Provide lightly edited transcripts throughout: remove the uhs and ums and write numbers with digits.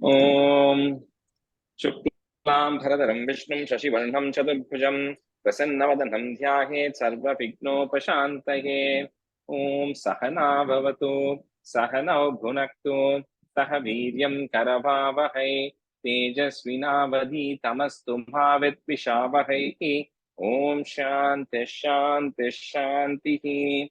ओम शुक्लां भरधरं विष्णुं शशिवर्णं चतुर्भुजं प्रसन्नवदनं ध्यायेत् सर्वविघ्नोपशान्तये। ओम सहना भवतु सहनौ भुनक्तु सह वीर्यं करवावहै तेजस्विनावधीतमस्तु मा विद्विषावहै। ओम शान्ति शान्ति शान्तिः।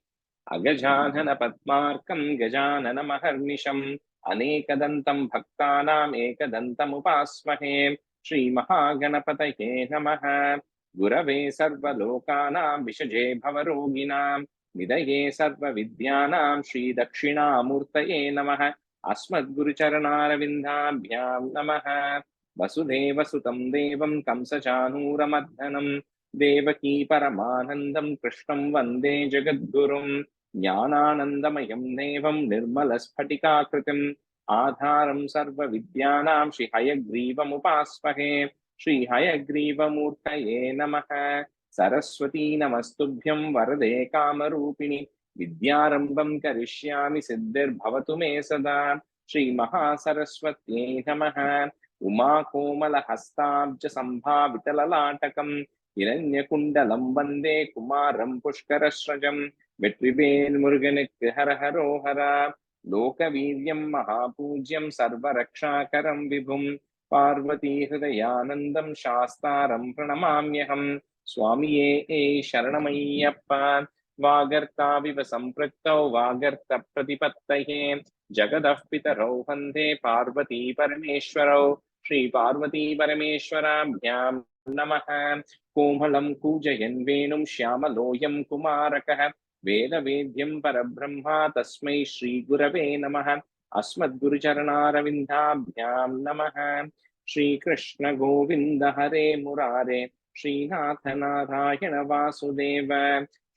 अगजानन पद्मार्कं गजाननमहर्निशम् अनेकदन्तं भक्तानाम् एकदन्तमुपास्महे। श्रीमहागणपतये नमः। गुरवे सर्वलोकानां विषजे भवरोगिणां निधये सर्वविद्यानां श्रीदक्षिणामूर्तये नमः। अस्मद्गुरुचरणारविन्दाभ्यां नमः। वसुदेवसुतं देवं कंसचानूरमर्दनं देवकी परमानन्दं कृष्णं वन्दे जगद्गुरुं। ज्ञानानन्दमयं देवं निर्मलस्फटिकाकृतिम् आधारं सर्वविद्यानां श्रीहयग्रीवमुपास्महे। श्रीहयग्रीवमूर्तये नमः। सरस्वती नमस्तुभ्यं वरदे कामरूपिणि विद्यारम्भं करिष्यामि सिद्धिर्भवतु मे सदा। श्रीमहासरस्वत्यै नमः। उमाकोमलहस्ताब्जसम्भावितललाटकं हिरण्यकुण्डलं वन्दे कुमारं पुष्करस्रजं। வெற்றிவேல் முருகனுக்கு ஹரஹரோஹரா. लोकवीर्यं महापूज्यं सर्वरक्षाकरं विभुं पार्वती हृदयानन्दं शास्तारं प्रणमाम्यहं। स्वामिये शरणमय्यप्पा। वागर्ताविव सम्पृक्तौ वागर्तप्रतिपत्तये जगतः पितरौ वन्दे पार्वती परमेश्वरौ। श्रीपार्वती परमेश्वराभ्यां नमः। कोमलं कूजयन् वेणुं श्यामलोऽयं कुमारकः वेदवेद्यं परब्रह्मा तस्मै श्रीगुरवे नमः। अस्मद्गुरुचरणारविन्दाभ्यां नमः। श्रीकृष्ण गोविन्द हरे मुरारे श्रीनाथ नारायण वासुदेव।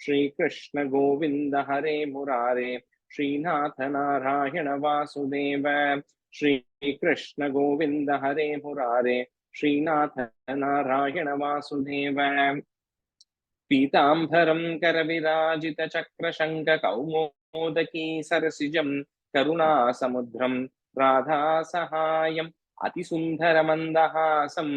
श्रीकृष्ण गोविन्द हरे मुरारे श्रीनाथ नारायण वासुदेव। श्रीकृष्ण गोविन्द हरे मुरारे श्रीनाथ नारायण वासुदेव। पीताम्बरं करविराजितचक्रशङ्खकौमोदकी सरसिजं करुणासमुद्रं राधासहायम् अतिसुन्दरमन्दहासं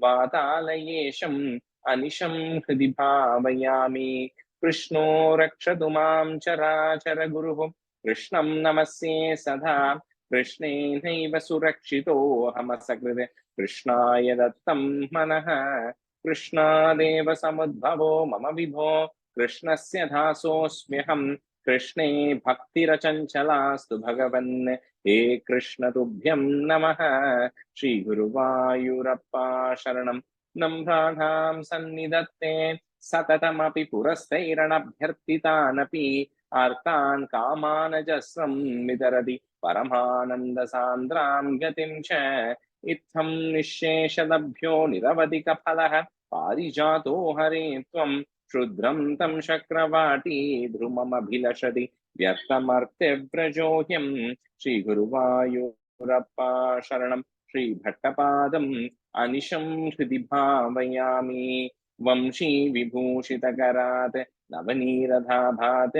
वातालयेशम् अनिशं हृदि भावयामि। कृष्णो रक्षतु मां चराचरगुरुः कृष्णं नमस्ये सदा। कृष्णेनैव सुरक्षितोऽहमसकृत् कृष्णाय दत्तं मनः। कृष्णादेव समुद्भवो मम विभो कृष्णस्य दासोऽस्म्यहं। कृष्णे भक्तिरचञ्चलास्तु भगवन् हे कृष्ण तुभ्यं नमः। श्रीगुरुवायूरप्पा शरणं नम्राणां सन्निधत्ते सततमपि पुरस्तैरणभ्यर्थितानपि आर्तान् कामानजस्रं वितरति परमानन्दसान्द्रां गतिं च। इत्थं निःशेषलभ्यो निरवधिकफलः पारिजातो हरे त्वं क्षुद्रं तं शक्रवाटी ध्रुममभिलषति व्यर्थमर्त्यव्रजोऽयं। श्रीगुरुवायूरप्पा शरणं श्रीभट्टपादम् अनिशं हृदि भावयामि। वंशी विभूषितकरात् नवनीरधाभात्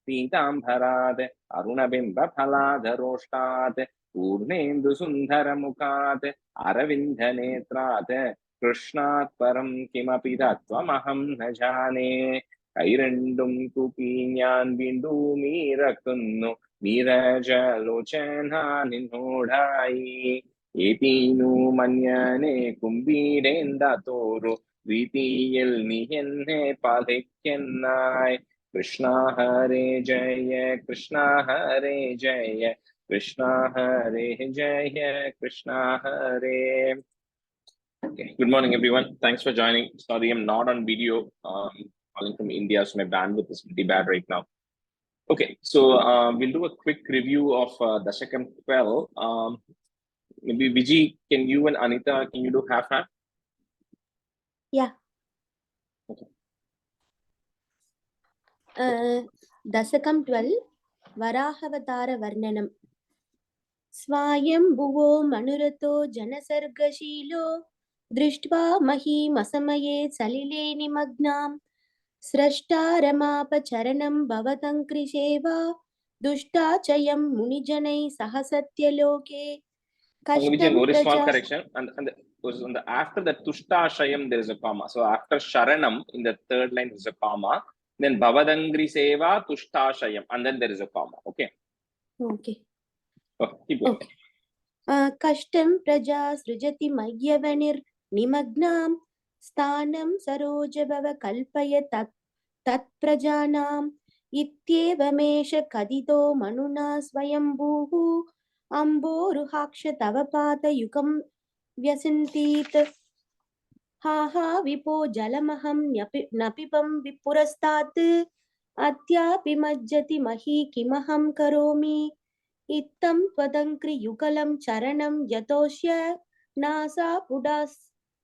पीताम्बरात् अरुणबिम्बफलाधरोष्टात् पूर्णेन्दुसुन्दरमुखात् अरविन्दनेत्रात् कृष्णात् परं किमपि तत्त्वमहं न जाने। കൈരണ്ടും കൂപ്പി ഞാൻ വീണ്ടും ഇറക്കുന്നു നീരജലോചന നിന്നോടായി. ഏതീനു മഞ്ഞനെ കുമ്പീടേണ്ട തോറു പ്രീതിയിൽ നീ എന്നെ പാലിക്കുന്നായി. കൃഷ്ണ ഹരേ ജയ കൃഷ്ണ ഹരേ Jaya Krishna Hare Jaya Krishna Hare. Okay. Good morning, everyone. Thanks for joining. Sorry, I'm not on video. Calling from India, so my bandwidth is pretty bad right now. Okay, so we'll do a quick review of Dasakam 12. Maybe Vijay, can you and Anita, can you do half? Yeah. Okay. Dasakam 12 Varahavatara Varnanam. स्वायम्भुवो मनुरतो जनसर्गशीलो दृष्ट्वा महीमसमये सलिले निमग्नां स्रष्टा रमापचरणं भवतं कृशेवा दुष्टाचयं मुनिजनैः सह सत्यलोके कष्टं Very small प्रजा correction. And on the after the Tushta there is a comma. So after Sharanam, in the third line, there is a comma. Then Bhavadangri Seva Tushta and then there is a comma. Okay. Okay. Oh, keep going. Okay. कष्टं प्रजा सृजति मय्यवनिर्निमग्नां स्थानं सरोजभव कल्पय तत्प्रजानाम् इत्येवमेष कथितो मनुना स्वयंभूः अम्बोरुहाक्ष तव पादयुगं व्यसन्तीत् हा हा विपो जलमहं न पिबं विपुरस्तात् अद्यापि मज्जति मही किमहं करोमि इत्थं त्वदङ्घ्रियुगलं चरणं यतोष्य नासा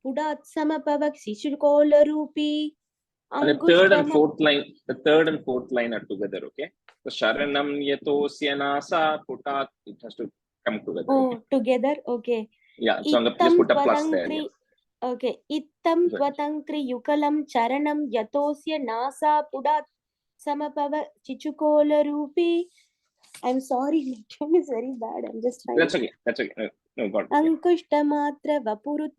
पुडात्समपवक् शिशुकोलरूपी And the third and fourth line are together, okay? So Sharanam Yatosya Nasa Putat, it has to come together. Oh, okay? together, okay. Yeah, so just put a plus there. Yeah. Okay. Ittam tvatankri yukalam charanam yatosya nasa pudat samapava chichukola rupi. I'm sorry, my tone is very bad. I'm just trying. That's okay. That's okay. No, got it. Ankushtamatra vapurut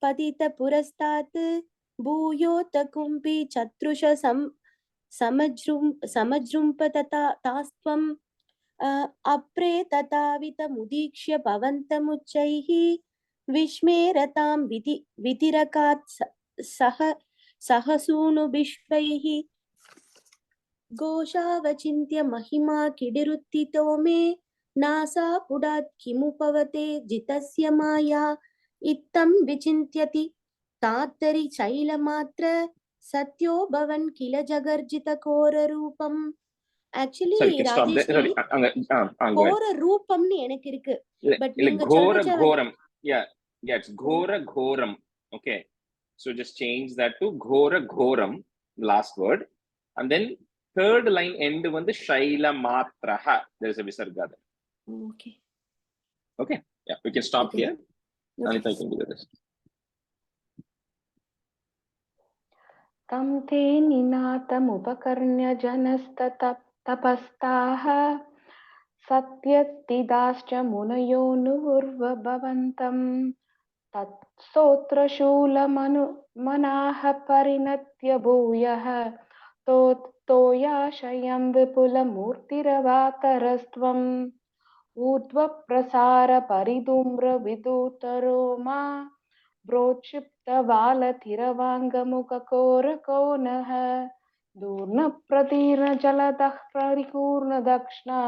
padita purastat bhuyota kumpi chatrusha samajrumpatata tastvam अप्रे तथावितमुदीक्ष्य भवन्तमुच्चैः विस्मेरतां वितिरकात् सहसूनुभिष्वैः घोषावचिन्त्य महिमा किडिरुत्थितो मे नासा पुडात् किमुपवते जितस्य माया इत्थं विचिन्त्यति तात्तरि शैलमात्र सत्यो भवन् किल जगर्जितकोररूपम् Actually, Rajesh, Ghora Roopamni enakku irukku. But neenga Ghoram. Yeah, it's Ghoram. Okay. So just change that to Ghoram, last word. And then third line end vandu Shaila Matraha. There is a visarga there. Okay. Okay. Yeah, we can stop here. Okay. Anita, you can do the rest. Tam te ninatam upakarnya janastata tapastāh satyatidāscha munayo nuvurva bhavantam tat sotra shūla manaha parinatya bhūyah toyashayam vipula murtiravatarastvam ūdva prasara paridumra vidutaroma ब्रोक्षिप्तवालथिरवाङ्गमुखकोरकोनः दूर्नप्रतीर्णजलदः परिपूर्णदक्ष्णा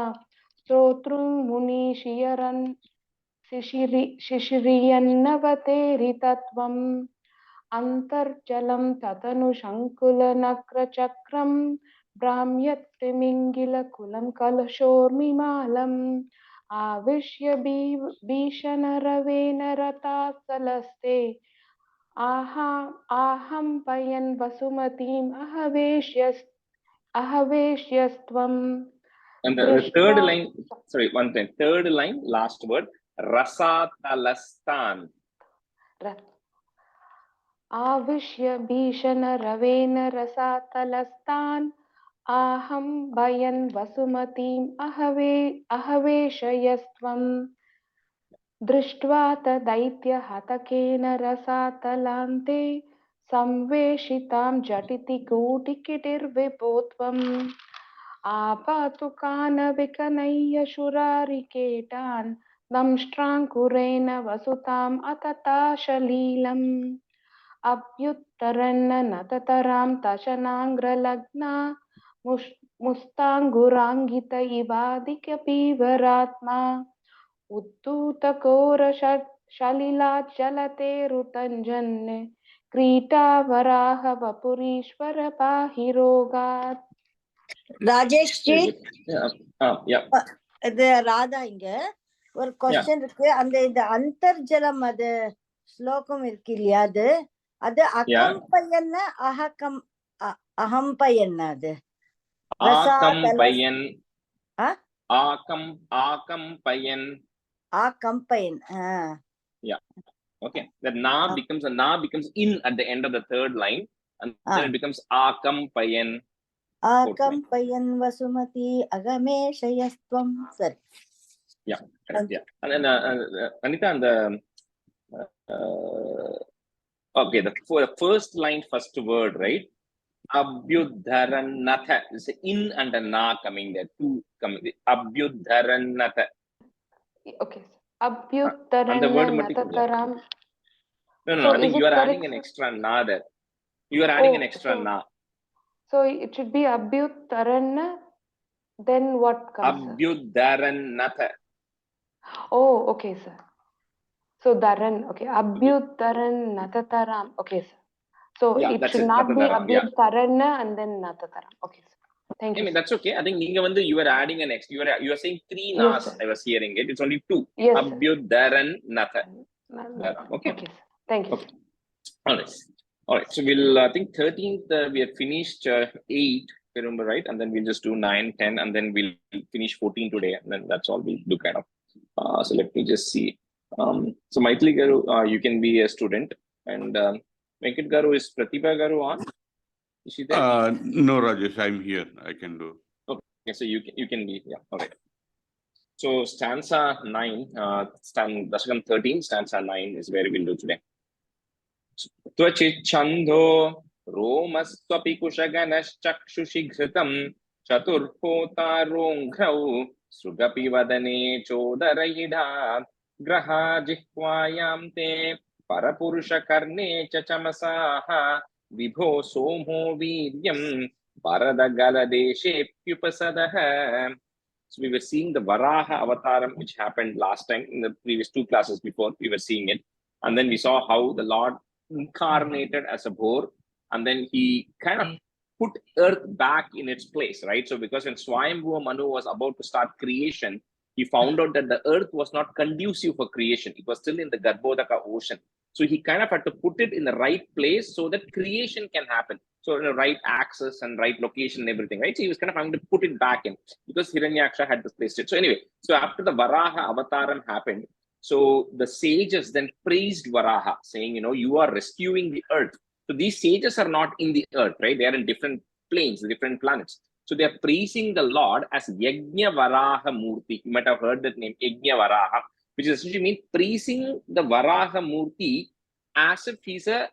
स्तोतृं मुनिशियरन् शिशिरियन्नवतेरितत्वम् अन्तर्जलं ततनु शङ्कुलनक्रचक्रं भ्राम्यत्तिमिङ्गिलकुलं कलशोर्मिमालम् आविश्य भीषणरवेन रतासलस्ते आहं पयन् वसुमतीम् अहवेश्यस्त्वम्. And the third line, sorry, one thing. Third line, last word, Rasatalastan. आविश्य भीषणरवेन रसातलस्तान् आहं भयन् वसुमतीम् अहवेशयस्त्वम्. दृष्ट्वा तदैत्यहतकेन रसातलान्ते संवेशितां झटिति कूटिकिटिर्विभोत्वम् आपातुकानविकनय्य शुरारिकेटान् दंष्ट्राङ्कुरेण वसुताम् अतताशलीलम् अभ्युत्तरन्न नततरां तशनाङ्ग्रलग्ना मुस्ताङ्गुराङ्गित इवादिकपीवरात्मा उद्धूतकोरशलिलाचलतेरुतञ्जन् क्रीटावराह वपुरीश्वर पाहि रोगात्. Rajesh G, இது ராதா. இங்க ஒரு question இருக்கு. அந்த இந்த அந்தர்ஜலம் அது ஸ்லோகம் இருக்கு இல்லையா, அது அகம்பயன் அகம்பயன் அது ஆகம்பயன். Yeah. Okay. The na becomes in at the end of the third line, and then it becomes akampayan. Akampayan vasumati agameshayastvam. Sorry. Yeah, correct. Yeah. And then Anita, and the okay, the first line, first word, right? Abhyudharanatha. There's an in and a na coming there. Two coming. Abhyudharanatha. Okay. And the word Abhyuttaranna natataram. No, So I think is you it are adding correct, an sir? extra na there. You are adding an Oh, extra na. so it should be Abhyuttaranna, then what comes, sir? Abhyudharanatha. Oh, okay, sir. So Dharan, okay. Abhyuttaran natataram. Okay, sir. So Yeah, it that's should it. not be Natataram. Yeah. Abhyuttaranna and then natataram. Okay, sir. Thank I you, mean, sir. that's okay. I think you were adding an extra. You are saying three Yes, nas. sir. I was hearing it. It's only two. Yes, sir. Abhyudharanatha. Okay. Okay, sir. Thank you, Okay. sir. All right. All right. So we'll, I think 13th, we have finished 8, if I remember right. And then we'll just do 9, 10, and then we'll finish 14 today. And then that's all we'll do kind of. So let me just see. So Maithili Garu, you can be a student. And Venkat Garu, is Pratibha Garu on? Is she there? No, Rajesh, I'm here. I can do. Okay, so you can be, yeah. All right. So stanza 9, Dasakam 13, stanza 9 is where we'll do today. Tvachichando Romaswapi Kushaganaschaksushi Ghritam Chaturhotaronghrau Sugapi Vadane Chodarayida Graha Jihvayam Te Parapurusha Karne Chachamasaha Vibho Somo Viryam Varadagaladeshe Pyupasadaha. So we were seeing the Varaha avataram, which happened last time in the previous 2 classes before. We were seeing it. And then we saw how the Lord incarnated as a boar, and then he kind of put earth back in its place, right? So because when Swayambhuva Manu was about to start creation, he found out that the earth was not conducive for creation. It was still in the Garbhodaka ocean. So he kind of had to put it in the right place so that creation can happen. So in the right axis and right location and everything, right? So he was kind of having to put it back in because Hiranyaksha had displaced it. So anyway, so after the Varaha avataram happened, so the sages then praised Varaha, saying, you are rescuing the earth. So these sages are not in the earth, right? They are in different planes, different planets. So they are praising the Lord as Yajna Varaha Murti. You might have heard that name, Yajna Varaha, which essentially means praising the Varaha Murti as if he's a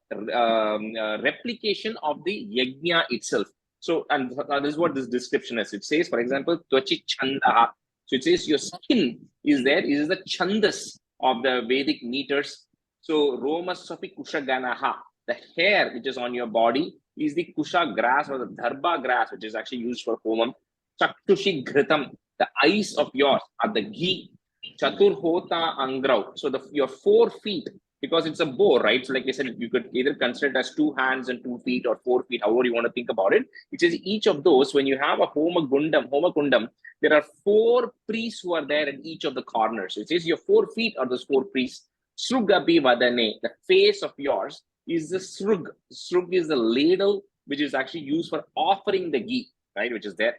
replication of the Yajna itself. So, and this is what this description is. It says, for example, Tvachi Chandaha. So it says your skin is there, is the Chandas of the Vedic meters. So Romaswapi Kushaganaha, the hair which is on your body is the Kusha grass or the Dharba grass, which is actually used for homam. Chaktushi Ghritam, the eyes of yours are the ghee. Chaturhota Angrau, so your 4 feet, because it's a boar, right? So like I said, you could either consider it as 2 hands and 2 feet or 4 feet, however you want to think about it. Which is each of those, when you have a Homakundam, there are 4 priests who are there in each of the corners. So it says your 4 feet are those 4 priests. Srugabi Vadane, the face of yours is the Srug. Srug is the ladle, which is actually used for offering the ghee, right? Which is there.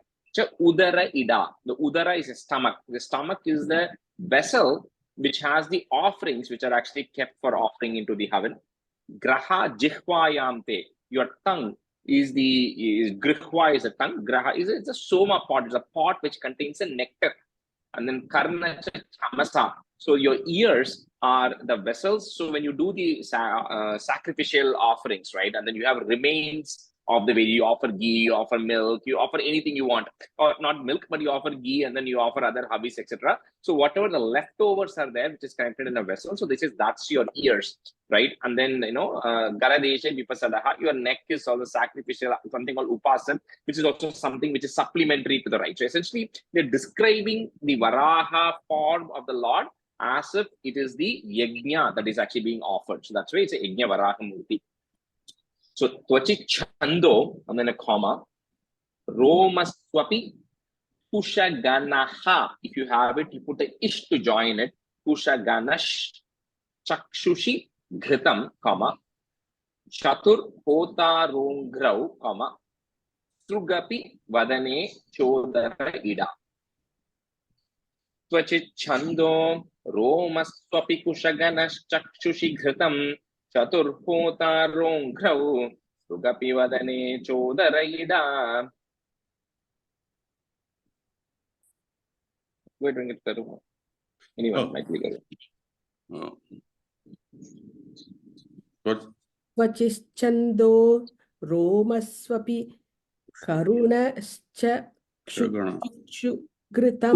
Udara Ida, the Udara is a stomach. The stomach is the vessel which has the offerings which are actually kept for offering into the heaven. Graha Jihvayamte, your tongue is Grihva is a tongue. Graha is it's a soma pot, it's a pot which contains a nectar. And then Karna Chamasa, so your ears are the vessels. So when you do the sacrificial offerings, right, and then you have remains of the way, you offer ghee, you offer milk, you offer anything you want, or not milk, but you offer ghee, and then you offer other habis, etc. So whatever the leftovers are there, which is connected in a vessel, so this is, that's your ears, right? And then Garadesha Vipasadaha, your neck is also sacrificial, something called Upasan, which is also something which is supplementary to the right. So essentially they're describing the Varaha form of the Lord as if it is the Yajna that is actually being offered. So that's why it's a Yajna Varaha Murti. So Tvachi Chando, and then a comma, Romaswapi Kushaganaha. If you have it, you put the ish to join it. Kushaganash Chakshushi Ghritam, comma, Chatur Hotaronghrau, comma, Strugapi Vadane Chodara Ida. Tvachichando Romaswapi Kushaganash Chakshushi Ghritam Chaturhotaronghrau Strugapi Vadane Chodara Ida. Wait, bring it Garu. Anyone might be Garu. Tvachischando romasvapi karunascha kshughritam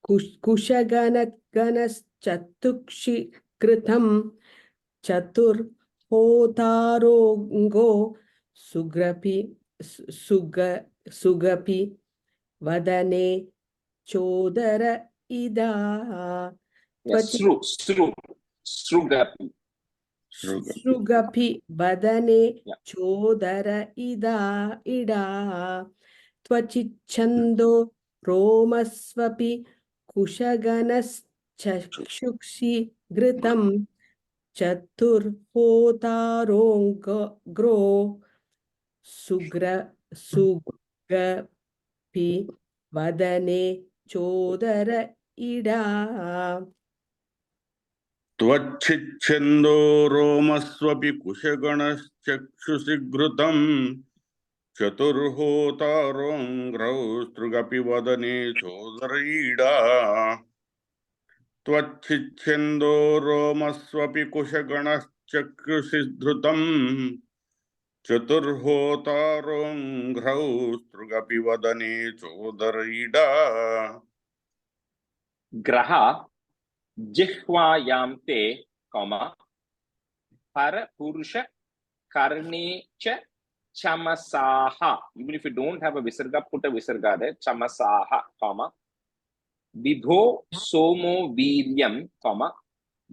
kushaganaganaschatukshi kritam chatur hotarongo sugapi vadane chodara ida. Srugapi vadane chodara ida tvachichando romasvapi kushaganas-chakshuksi ghritam chatur hotarongro sugapi vadane chodara ida. Tvachichendo romasvapi kushaganas-chakshusi-ghritam chaturhotarongrau strugapi vadane chodaraida. Tvachichendo romasvapi kushaganas-chakshusi-ghritam chaturhotarongrau strugapi vadane chodaraida. Graha jihvayam te, para purusha karne cha chamasaha. Even if you don't have a visarga, put a visarga there. Chamasaha, vidho somo viryam,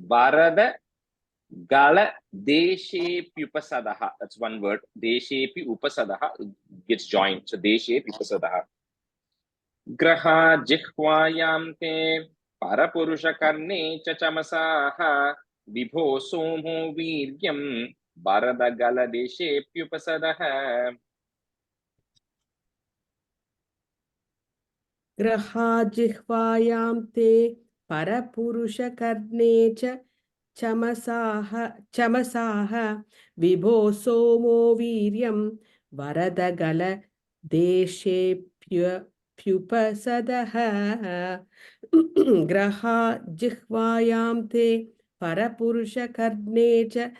varada gala deshe pyupasadaha. That's one word. Deshe pyupasadaha gets joined. So deshe pyupasadaha. Graha jihvayam te parapurusha karne cha chamasaha vibho somo viryam varada gala deshe pyupasadaha. Graha jihvayam te parapurusha karne cha chamasaha vibho somo viryam varadagala deshe pyupasadaha. Graha jihvayam te parapurusha karne cha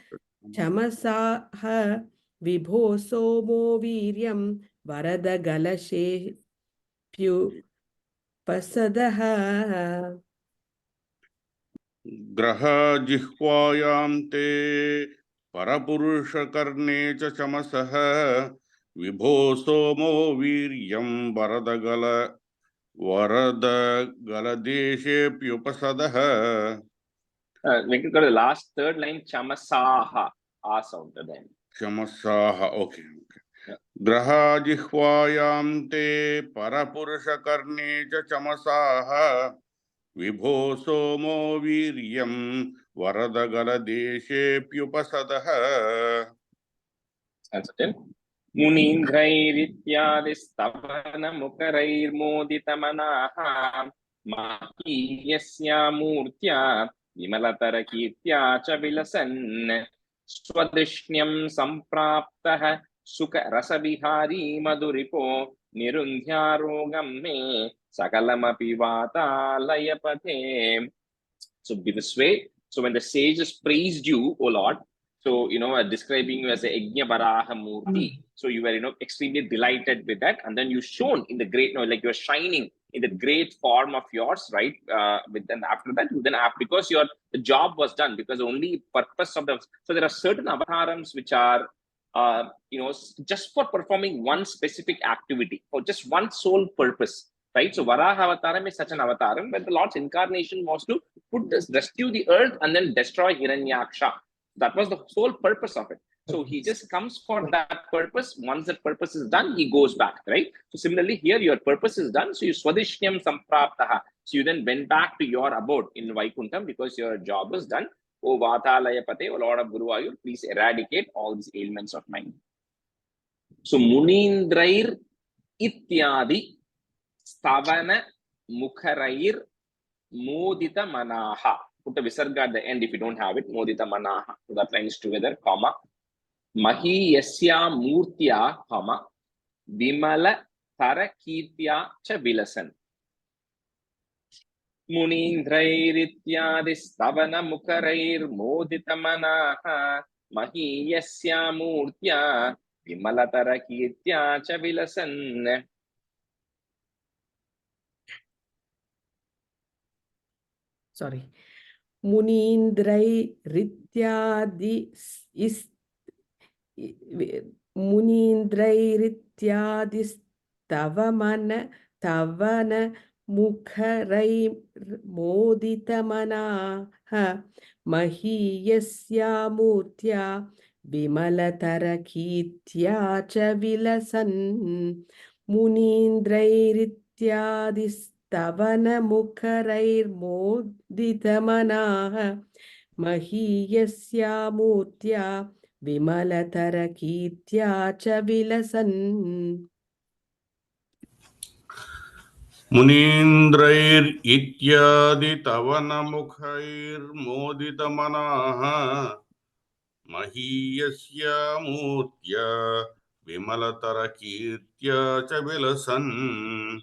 chamasaha vibho somo viryam varadagala pyupasadaha. Graha jihvayam te parapurusha karne cha chamasaha vibho somo viryam varadagala deshe pyupasadaha. We can go to the last third line, chamasaha. Sound then. Chamasaha, okay. Graha jihvayam te parapurusha karne cha chamasaha vibho somo viryam varadagala deshe pyupasadaha. And certain munindhrairityadistavana mukarairmoditamanaha mahiyasya murtya vimalatara kirtya cha vilasan swadrishnyam sampraptah sukha rasabihari maduripo nirundhyarogam me sakalamapi vata layapate. So be this way. So when the sages praised you, O Lord, so, describing you as a Yajna Varaha Murti. So you were, extremely delighted with that. And then you shone in the great, like you're shining in the great form of yours, right? Then after that, because the job was done, because the only purpose of so there are certain avatarams which are, just for performing one specific activity, for just one sole purpose, right? So Varaha Avataram is such an avataram where the Lord's incarnation was to rescue the earth and then destroy Hiranyaksha. That was the sole purpose of it. So he just comes for that purpose. Once that purpose is done, he goes back, right? So similarly here, your purpose is done. So you swadishnyam sampraptaha. So you then went back to your abode in Vaikuntham because your job was done. O Vatalayapate, O Lord of Guruvayur, please eradicate all these ailments of mine. So Munindrair ityadi stavana mukharair modita manaha. Put a visarga at the end if you don't have it. Modita manaha. So that line is together, Mahi yasya murtya, Vimala Tarakitya cha Vilasan. Munindrairithyadistavana mukarair moditamanaha mahiyasya murtya Vimalatara Kirtya cha Vilasan. Sorry. Munindrai Rityadi is Munindrai Stavamana Tavana Mukharai Moditamana Mahiyasya Murtya Vimalatara Kitya cha Vilasan. Munindrai Mukharai Moditamana Mahiyasya Murtya Vimalatara Kitya cha Vilasan. Munindrair ityadi tavana mukhair moditamanah mahiyasya murtya vimalatara kirtya cha vilasan.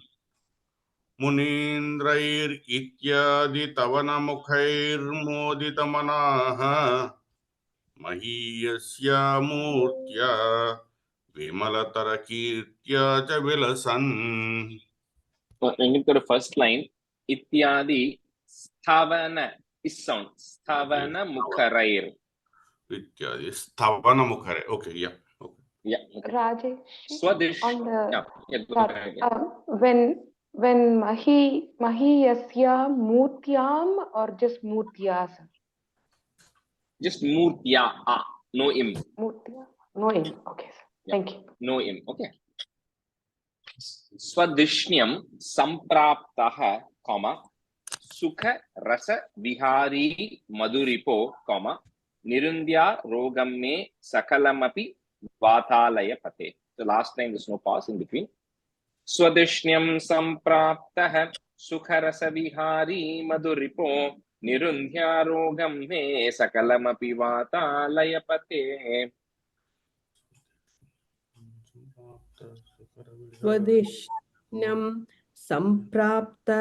Munindrair ityadi tavana mukhair moditamanah mahiyasya murtya vimalatara kirtya cha vilasan. When you go to first line, Ityadi Sthavana is sound. Sthavana Mukharair. Ityadi Sthavana Mukhare. Okay, yeah. Okay. Yeah. Okay. Rajesh, Swadish. on the Go ahead, yeah. when Mahiyasya Murtyam or just Murtya, sir? Just Murtya. No im. Murtya. No im. Okay, sir. Yeah. Thank you. No im. Okay. Swadishnyam Sampraptaha, Sukha Rasa Vihari Maduripo, Nirundya Rogamme Sakalamapi Vatalaya Pate. The last line, there's no pause in between. Swadishnyam Sampraptaha Sukha Rasa Vihari Maduripo Nirundya Rogamme Sakalamapi Vatalaya Pate. Swadishnam Samprapta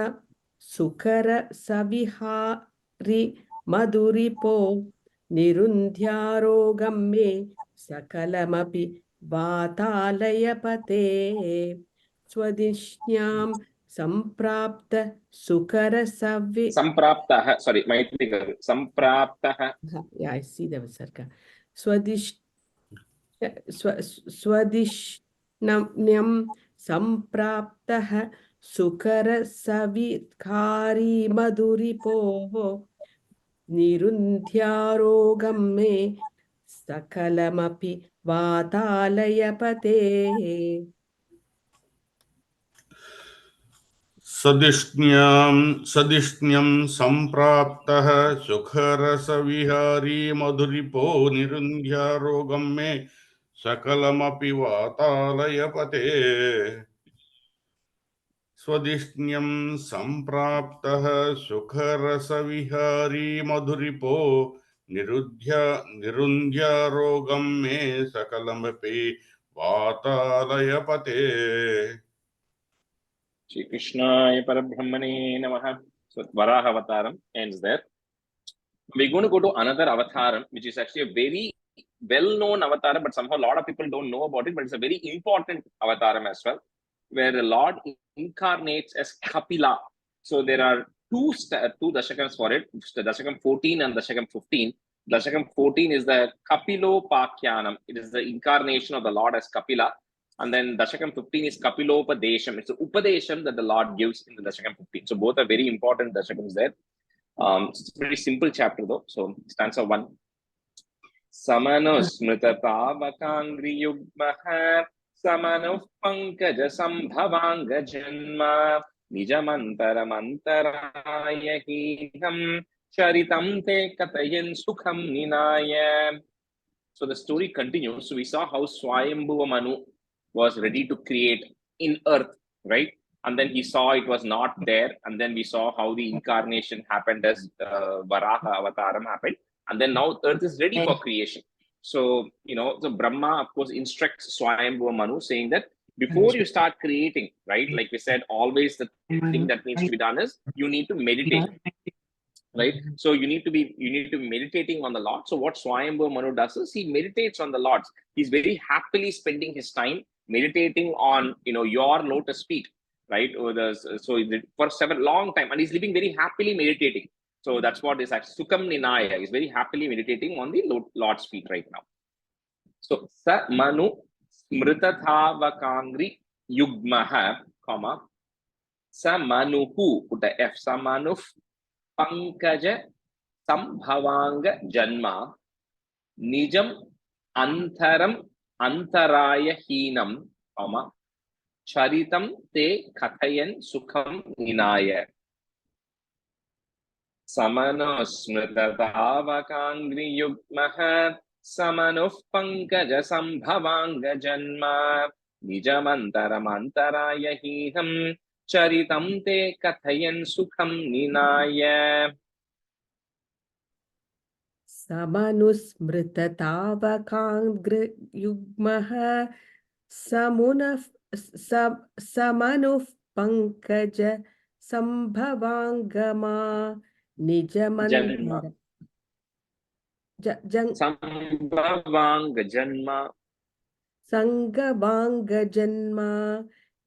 Sukara Savihari Maduripo Nirundhyarogamme Sakalamapi Vatalayapate. Swadishnam Samprapta Sukara Sampraptaha, sorry, Maitri garu. Sampraptaha. Yeah, I see the Visarga. Swadishnam Sampraptaha Sukara Savikari Maduripo Nirundhyarogamme Sakalamapi Vatalayapate. Sadishnyam sampraptah sukharasa vihari madhuripo nirundhya rogamme sakalamapi vatalayapate. Swadishnyam sampraptah sukharasa vihari madhuripo nirundhya rogamme sakalamapi vatalayapate. Shri Krishnaya Parabrahmane Namaha. So Varaha Avataram ends there. We're going to go to another Avataram, which is actually a very well-known Avataram, but somehow a lot of people don't know about it, but it's a very important Avataram as well, where the Lord incarnates as Kapila. So there are two Dashakams for it, the Dashakam 14 and Dashakam 15. Dashakam 14 is the Kapilopakyanam. It is the incarnation of the Lord as Kapila. And then Dashakam 15 is Kapilopadesham. It's the Upadesham that the Lord gives in the Dashakam 15. So both are very important Dashakams there. It's a pretty simple chapter though. So stanza 1. Samano smrita pavakangri yugmaha samano pankaja sambhavanga janma nijamantaramantara hiham charitam te katayan sukham ninaya. So the story continues. So we saw how Swayambhuva Manu was ready to create in earth, right? And then he saw it was not there. And then we saw how the incarnation happened as Varaha Avataram happened. And then now earth is ready for creation. So, so Brahma, of course, instructs Swayambhuva Manu saying that Before you start creating, right? Like we said, always the thing that needs to be done is you need to meditate, right? So you need to be meditating on the Lord. So what Swayambhu Manu does is he meditates on the Lord. He's very happily spending his time meditating on your lotus feet, right? For several long time, and he's living very happily meditating. So that's what is actually Sukham Ninaya. He's very happily meditating on the Lord's feet right now. So Sa Manu Smritathavakangri Yugmaha, comma, Sa Manuhu, put a F, Sa Manuf Pankaja Sambhavanga Janma Nijam Antaram Antaraya Heenam, comma, Charitam Te Kathayan Sukham Ninaya. Samano Smritatavakangri Yugmaha Samanuf Pankaja Sambhavanga Janma Nijamantaram Antaraya Heenam Charitam Te Kathayan Sukham Ninaya. Samanusmritatavakangri-yugmaha Samanuf Pankaja Sambhavangama Nijamantara Sambhavanga Janma Sangavanga Janma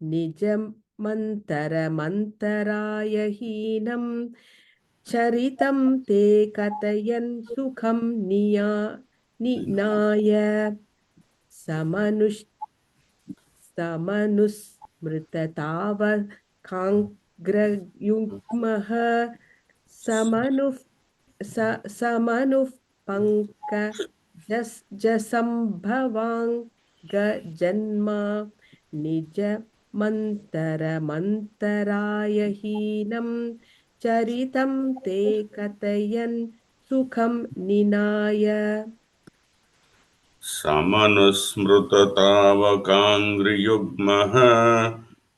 Nijamantara Mantaraya Heenam Charitam Te Katayan Sukham Ninaya Samanusmritatava Kangrayugmaha Samanuf Panka Jasambhavanga Janma Nija Mantaraya Heenam Charitam Te Katayan Sukham Ninaya. Samanusmrutatavakangri-yugmaha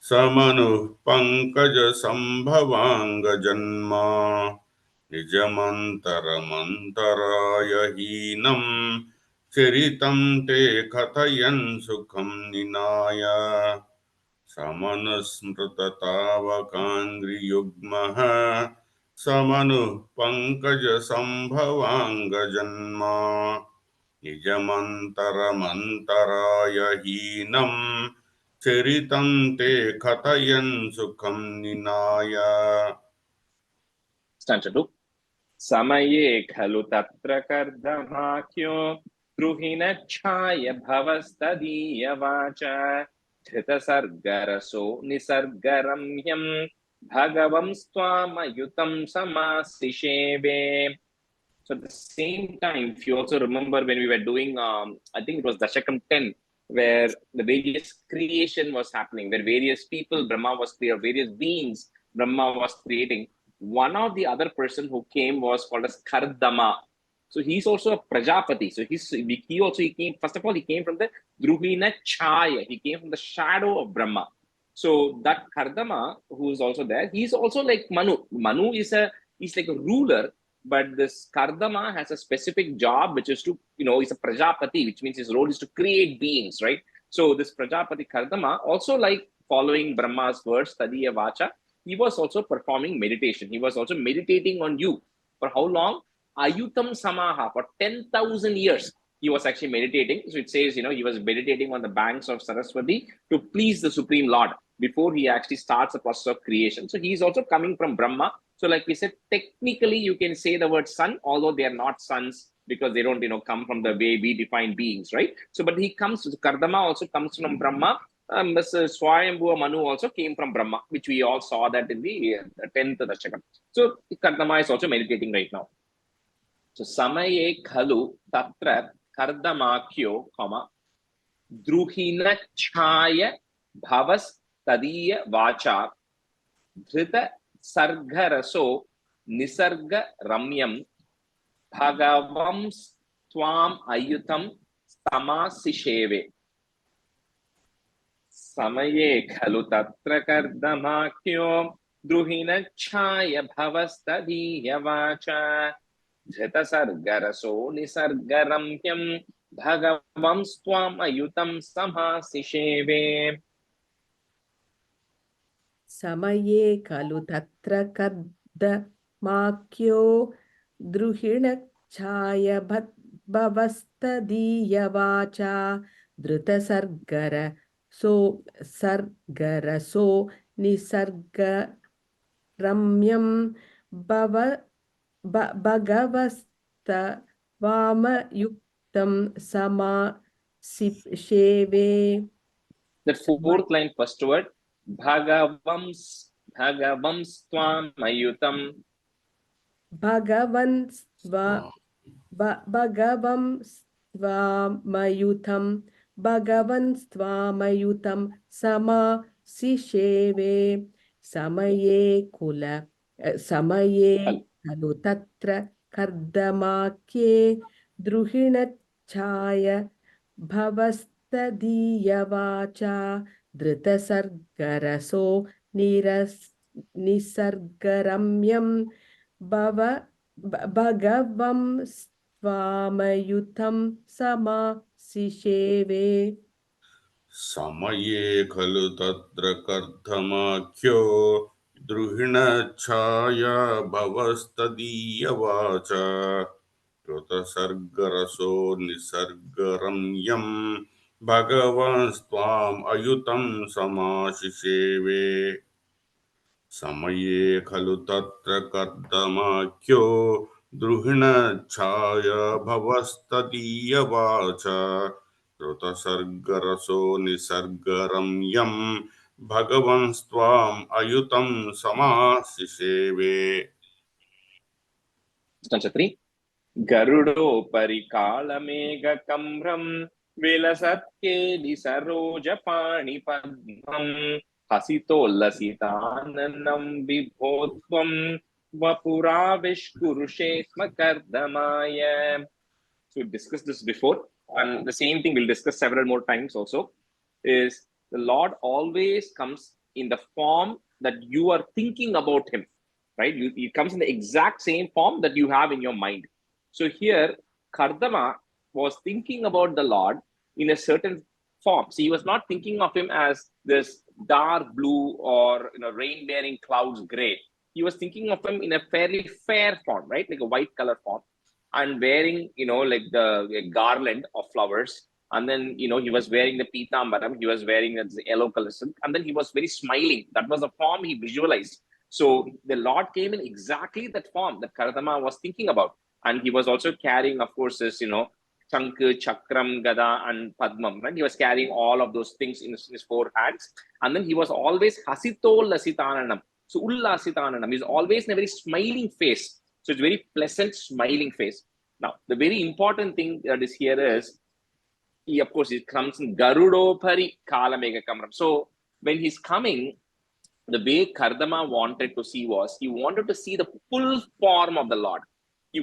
Samanuh Pankaja Sambhavanga Janma Nijamantaramantaraya Heenam Charitam Te Kathayan Sukham Ninaya. Samanusmrutatavakangri-yugmaha Samanuh Pankaja Sambhavanga Janma Nijamantaramantaraya Heenam Charitam Te Kathayan Sukham Ninaya. Stanza 2. Samaye khalu tatra kardhamakyo druhina chaya bhavastadiya vacha Dhrita sargaraso nisargaramyam bhagavam stvamayutam samasisheve. So at the same time, if you also remember when we were doing, I think it was Dasakam 10, where the various creation was happening, where various people, Brahma was creating, various beings, Brahma was creating. One of the other person who came was called as Kardama. So he's also a Prajapati. So he came, first of all, he came from the Druhina Chaya. He came from the shadow of Brahma. So that Kardama, who is also there, he's also like Manu. Manu is like a ruler, but this Kardama has a specific job, which is to, he's a Prajapati, which means his role is to create beings, right? So this Prajapati Kardama, also like following Brahma's words, Tadiya Vacha, he was also performing meditation. He was also meditating on you. For how long? Ayutam Samaha, for 10,000 years, he was actually meditating. So it says, he was meditating on the banks of Saraswati to please the Supreme Lord before he actually starts the process of creation. So he's also coming from Brahma. So like we said, technically you can say the word son, although they are not sons because they don't, come from the way we define beings, right? So, but he comes, Kardama also comes from Brahma. Swayambhu Manu also came from Brahma, which we all saw that in the 10th Dashakam. So Kardama is also meditating right now. So Samaye Khalu Tatra Kardamakyo, Druhina Chaya Bhavas Tadiya Vacha Dhrita Sargaraso Nisarga Ramyam Bhagavam Swam Ayutam Samasisheve. Samaye Khalu Tatra Kardamakyo Druhina Chaya Bhavas Tadiya Vacha Dhrita Sargaraso Nisargaramyam Bhagavam Swam Ayutam Samasisheve. समये खलु तत्र कर्दमाख्यो द्रुहिणच्छाय भवस्तदीयवाचा धृतसर्गरसो निसर्गरम्यं भगवस्तवामयुक्तं समासिषेवे. That fourth line, first word, bhagavams tvam ayutam. भगवन् स्वामयुतं समासिषेवे. समये खलु तत्र कर्दमाख्ये द्रुहिणच्छाय भवस्तदीयवाचा धृतसर्गरसो निसर्गरम्यं भगवं स्वामयुतं समासिषेवे. समये खलु तत्र कर्दमाख्यो द्रुहिणच्छाया भवस्तदीयवाचा कृतसर्गरसो निसर्गरम्यं भगवन्स्त्वाम् अयुतं समाशिषेवे. समये खलु तत्र कर्दमाख्यो द्रुहिणच्छाय भवस्तदीयवाचा कृतसर्गरसो निसर्गरम्यं भगवन्स्त्वाम् अयुतं समाशिषेवे. Stanza 3. Garudopari kalamegakambram vilasatkeli sarojapani padmam hasitolasitananam vibhotvam vapuraviskurushe smakardamaya. So we discussed this before, and the same thing we'll discuss several more times also, is the Lord always comes in the form that you are thinking about him, right? He comes in the exact same form that you have in your mind. So here, Kardama was thinking about the Lord in a certain form. So he was not thinking of him as this dark blue or rain-bearing clouds gray. He was thinking of him in a fairly fair form, right? Like a white color form, and wearing, like the garland of flowers. And then, he was wearing the pitambaram, he was wearing the yellow color silk, and then he was very smiling. That was the form he visualized. So the Lord came in exactly that form that Kardama was thinking about. And he was also carrying, of course, this, Chanka, Chakram, Gada, and Padmam, right? He was carrying all of those things in his four hands. And then he was always Hasito Lasitananam. So Ullasitananam is always in a very smiling face. So it's very pleasant, smiling face. Now, the very important thing that is here is, of course, it comes in Garudopari Kalamegakambram. So when he's coming, the way Kardama wanted to see was, he wanted to see the full form of the Lord. He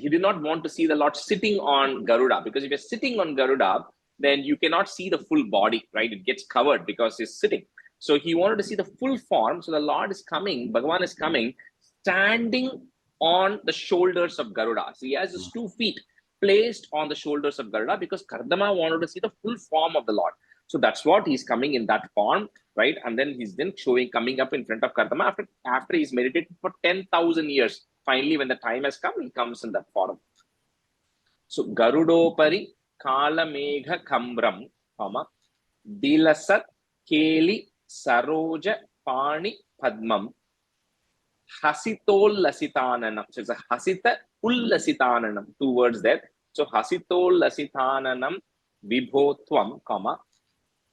did not want to see the Lord sitting on Garuda, because if you're sitting on Garuda, then you cannot see the full body, right? It gets covered because he's sitting. So he wanted to see the full form. So the Lord is coming, Bhagavan is coming, standing on the shoulders of Garuda. So he has his 2 feet placed on the shoulders of Garuda, because Kardama wanted to see the full form of the Lord. So that's what he's coming in that form, right? And then he's then coming up in front of Kardama after he's meditated for 10,000 years. Finally, when the time has come, he comes in that form. So Garudopari Kalamegha Kambram, Dilasat Keli Saroja Pani Padmam Hasitol Lasitananam. So it's a Hasita Ullasitananam, 2 words there. So Hasitol Lasitananam Vibhotvam,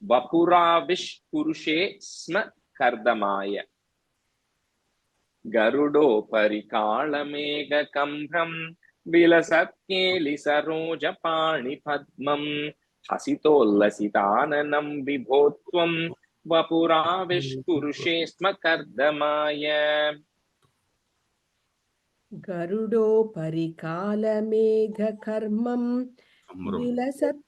Vapuravish Purushe Sma Kardamaya. Garudo Parikalamega Kambram Vilasatkeli Saroja Pani Padmam Hasitol Lasitananam Vibhotvam Vapuravish Purushe Sma Kardamaya. Garudo Parikalamega Karmam Vilasat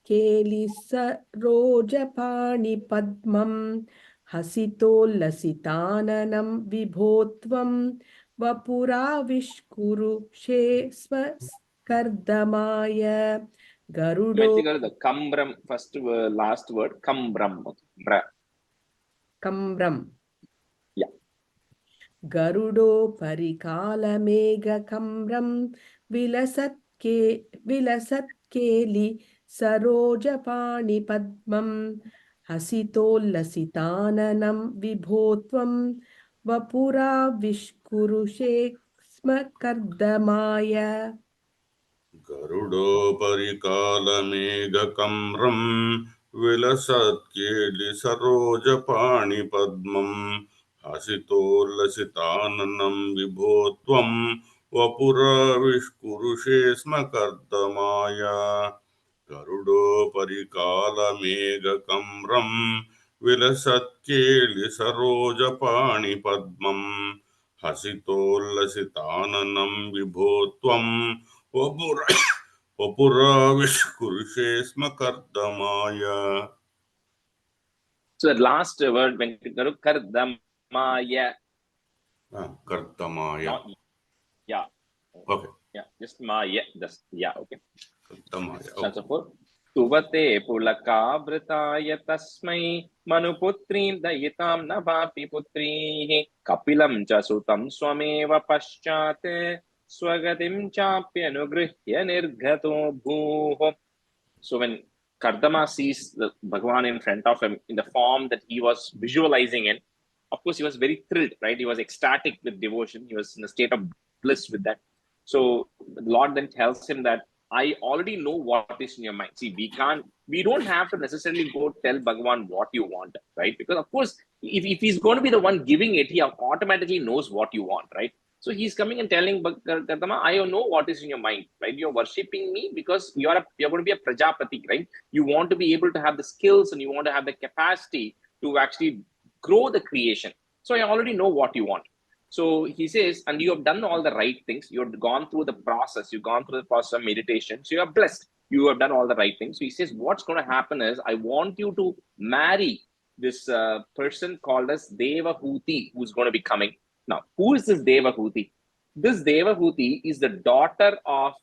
Kelisarojapani Padmam Hasitolasitananam Vibhotvam Vapuraviskurushe Kardamaya. Garudo. The Kambram, last word, Kambram. Kambram. गरुडोपरिकालमेघकम्रं विलसत्केलि सरोजपाणिपद्मं हसितोल्लसिताननं विभो त्वं वपुराविष्कुरुषे स्म कर्दमाय गरुडोपरिकालमेघकम्रं विलसत्केलिसरोजपाणिपद्मं हसितोल्लसिताननं विभो त्वं वपुराविष्कुरुषे स्म कर्दमाय गरुडोपरिकालमेघकम्रं विलसत्केलिसरोजपाणिपद्मं हसितोल्लसिताननं विभो त्वं वपुराविष्कुरुषे स्म कर्दमाय. So the last word when kardamaya. Kartamaya. Yeah. Okay. Yeah, just maya. Just yeah. Okay. Kartamaya. Chapter 4. Tuvate pulakavrtaya tasmai manuputrim dayitam navapi putrihi kapilam cha sutam swameva paschate swagatim chapyanugrihya nirghato bhuho. So when Kardama sees the Bhagavan in front of him in the form that he was visualizing in, of course, he was very thrilled, right? He was ecstatic with devotion. He was in a state of bliss with that. So the Lord then tells him that I already know what is in your mind. See, we don't have to necessarily go tell Bhagavan what you want, right? Because of course, if he's going to be the one giving it, he automatically knows what you want, right? So he's coming and telling Kardama, I know what is in your mind, right? You're worshipping me because you're going to be a Prajapati, right? You want to be able to have the skills and you want to have the capacity to actually grow the creation. So I already know what you want. So he says, and you have done all the right things. You have gone through the process. You've gone through the process of meditation. So you are blessed. You have done all the right things. So he says, what's going to happen is I want you to marry this person called as Devahuti, who's going to be coming. Now, who is this Devahuti? This Devahuti is the daughter of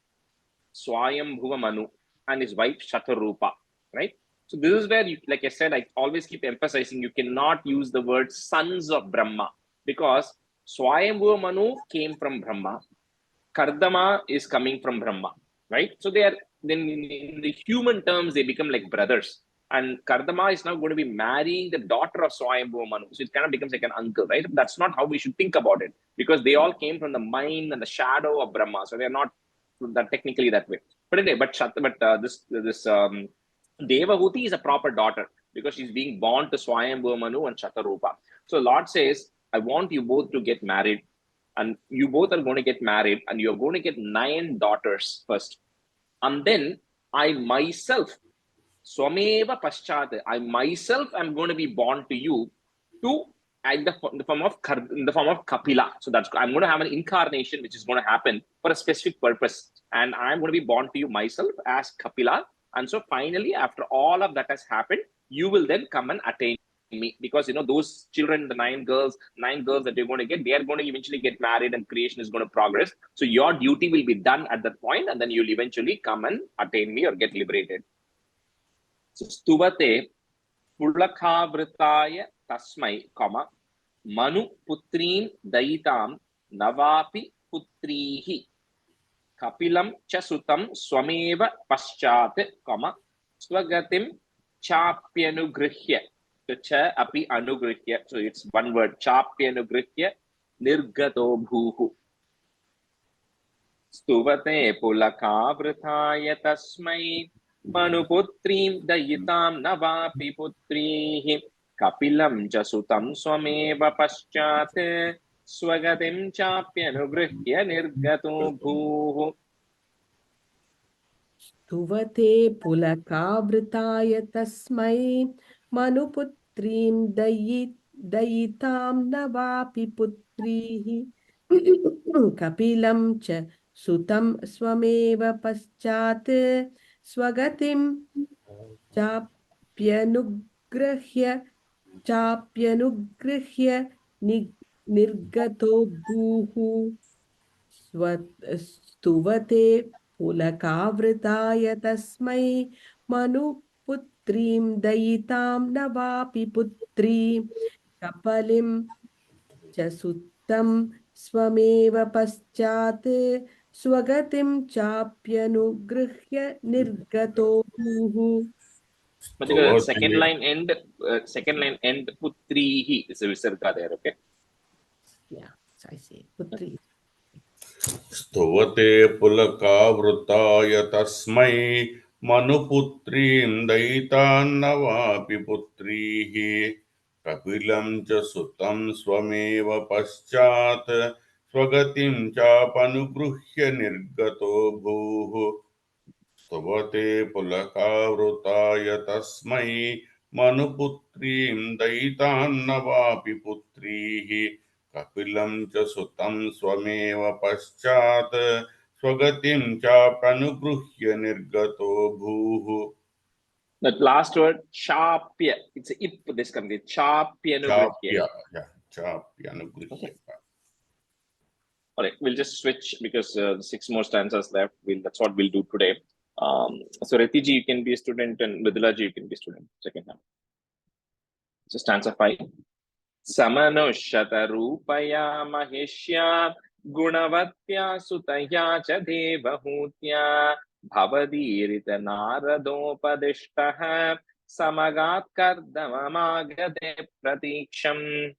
Swayambhuva Manu and his wife Shatarupa, right? So this is where, like I said, I always keep emphasizing, you cannot use the word sons of Brahma because Swayambhuva Manu came from Brahma. Kardama is coming from Brahma, right? So they are, then in the human terms, they become like brothers. And Kardama is now going to be marrying the daughter of Swayambhuva Manu. So it kind of becomes like an uncle, right? That's not how we should think about it because they all came from the mind and the shadow of Brahma. So they're not that technically that way. But anyway, this Devahuti is a proper daughter because she's being born to Swayambhuva Manu and Shatarupa. So Lord says, I want you both to get married. And you both are going to get married and you're going to get 9 daughters first. And then I myself, Swameva Paschate, I myself am going to be born to you to in the form of Kapila. So that's, I'm going to have an incarnation which is going to happen for a specific purpose. And I'm going to be born to you myself as Kapila. And so finally, after all of that has happened, you will then come and attain me, because those children, the 9 girls that you're going to get, they are going to eventually get married and creation is going to progress. So your duty will be done at that point, and then you'll eventually come and attain me or get liberated. So stuvate pulakhavritaya tasmai, manu putrin daitam navapi putrihi kapilam chasutam swameva paschat, swagatim chapyanugrihya. So cha api anugrihya. So it's one word. Chapyanugrihya nirgato bhuhu. Stuvate pulakavrthaya tasmai manuputrim dayitam navapi putrihi kapilam jasutam swameva paschate swagatim chapyanugrihya nirgato bhuhu. स्तुवते पुलकावृताय तस्मै मनुपुत्रीं दयितां न वापि पुत्रीः कपिलं च सुतं स्वमेव पश्चात् स्वगतिं चाप्यनुगृह्य निर्गतो भूः स्तुवते पुलकावृताय तस्मै मनुपुत्रीं दयितां न वापि पुत्री कपिलं च तं स्वमेव पश्चात् स्वगतिं चाप्यनुगृह्य निर्गतो भूः. But the second line end putrihi is a visarga there, okay? Yeah, so I say putri. स्तुवते पुलकावृताय तस्मै मनुपुत्रीं दयितान्नवापि पुत्रीः कपिलं च सुतं स्वमेव पश्चात् स्वगतिं चापनुगृह्य निर्गतो भूः स्तुवते पुलकावृताय तस्मै मनुपुत्रीं दयितान्नवापि पुत्रीः कपिलं च सुतं स्वमेव पश्चात् स्वगतिं चाप्यनुगृह्य निर्गतो भूः. That last word, chapya, it's a ip, this comes, chapyanugrihya. Chapyanugrihya. Okay. All right, we'll just switch because 6 more stanzas left. That's what we'll do today. So Retiji, you can be a student, and Vidulaji, you can be a student. Second time. So stanza 5. Samanushata rupaya maheshya gunavatya sutaya cha devahutya bhavadirita naradopadishtaha samagat kardamamagade pratiksham.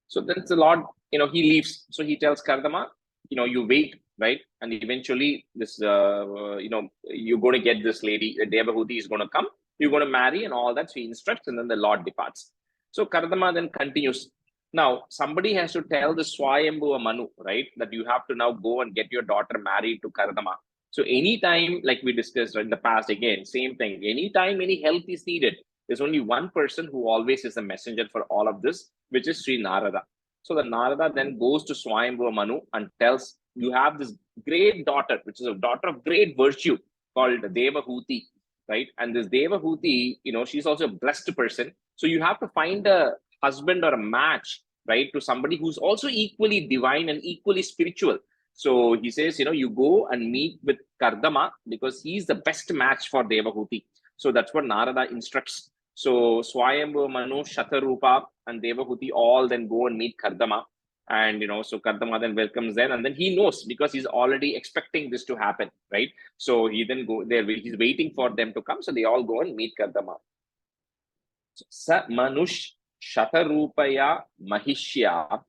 So then the Lord, he leaves. So he tells Kardama, you wait, right? And eventually this, you're going to get this lady, Devahuti is going to come, you're going to marry and all that. So he instructs and then the Lord departs. So Kardama then continues. Now, somebody has to tell the Swayambhuva Manu, right? That you have to now go and get your daughter married to Kardama. So anytime, like we discussed in the past, again, same thing. Anytime any help is needed, there's only one person who always is a messenger for all of this, which is Sri Narada. So the Narada then goes to Swayambhuva Manu and tells, you have this great daughter, which is a daughter of great virtue called Devahuti, right? And this Devahuti, she's also a blessed person. So you have to find a husband or a match, right, to somebody who's also equally divine and equally spiritual. So he says, you go and meet with Kardama because he's the best match for Devahuti. So that's what Narada instructs. So Swayambhuva Manu, Shatarupa, and Devahuti all then go and meet Kardama. And, so Kardama then welcomes them. And then he knows because he's already expecting this to happen, right? So he then go there. He's waiting for them to come. So they all go and meet Kardama. Sa Manush Shatarupaya Mahishya,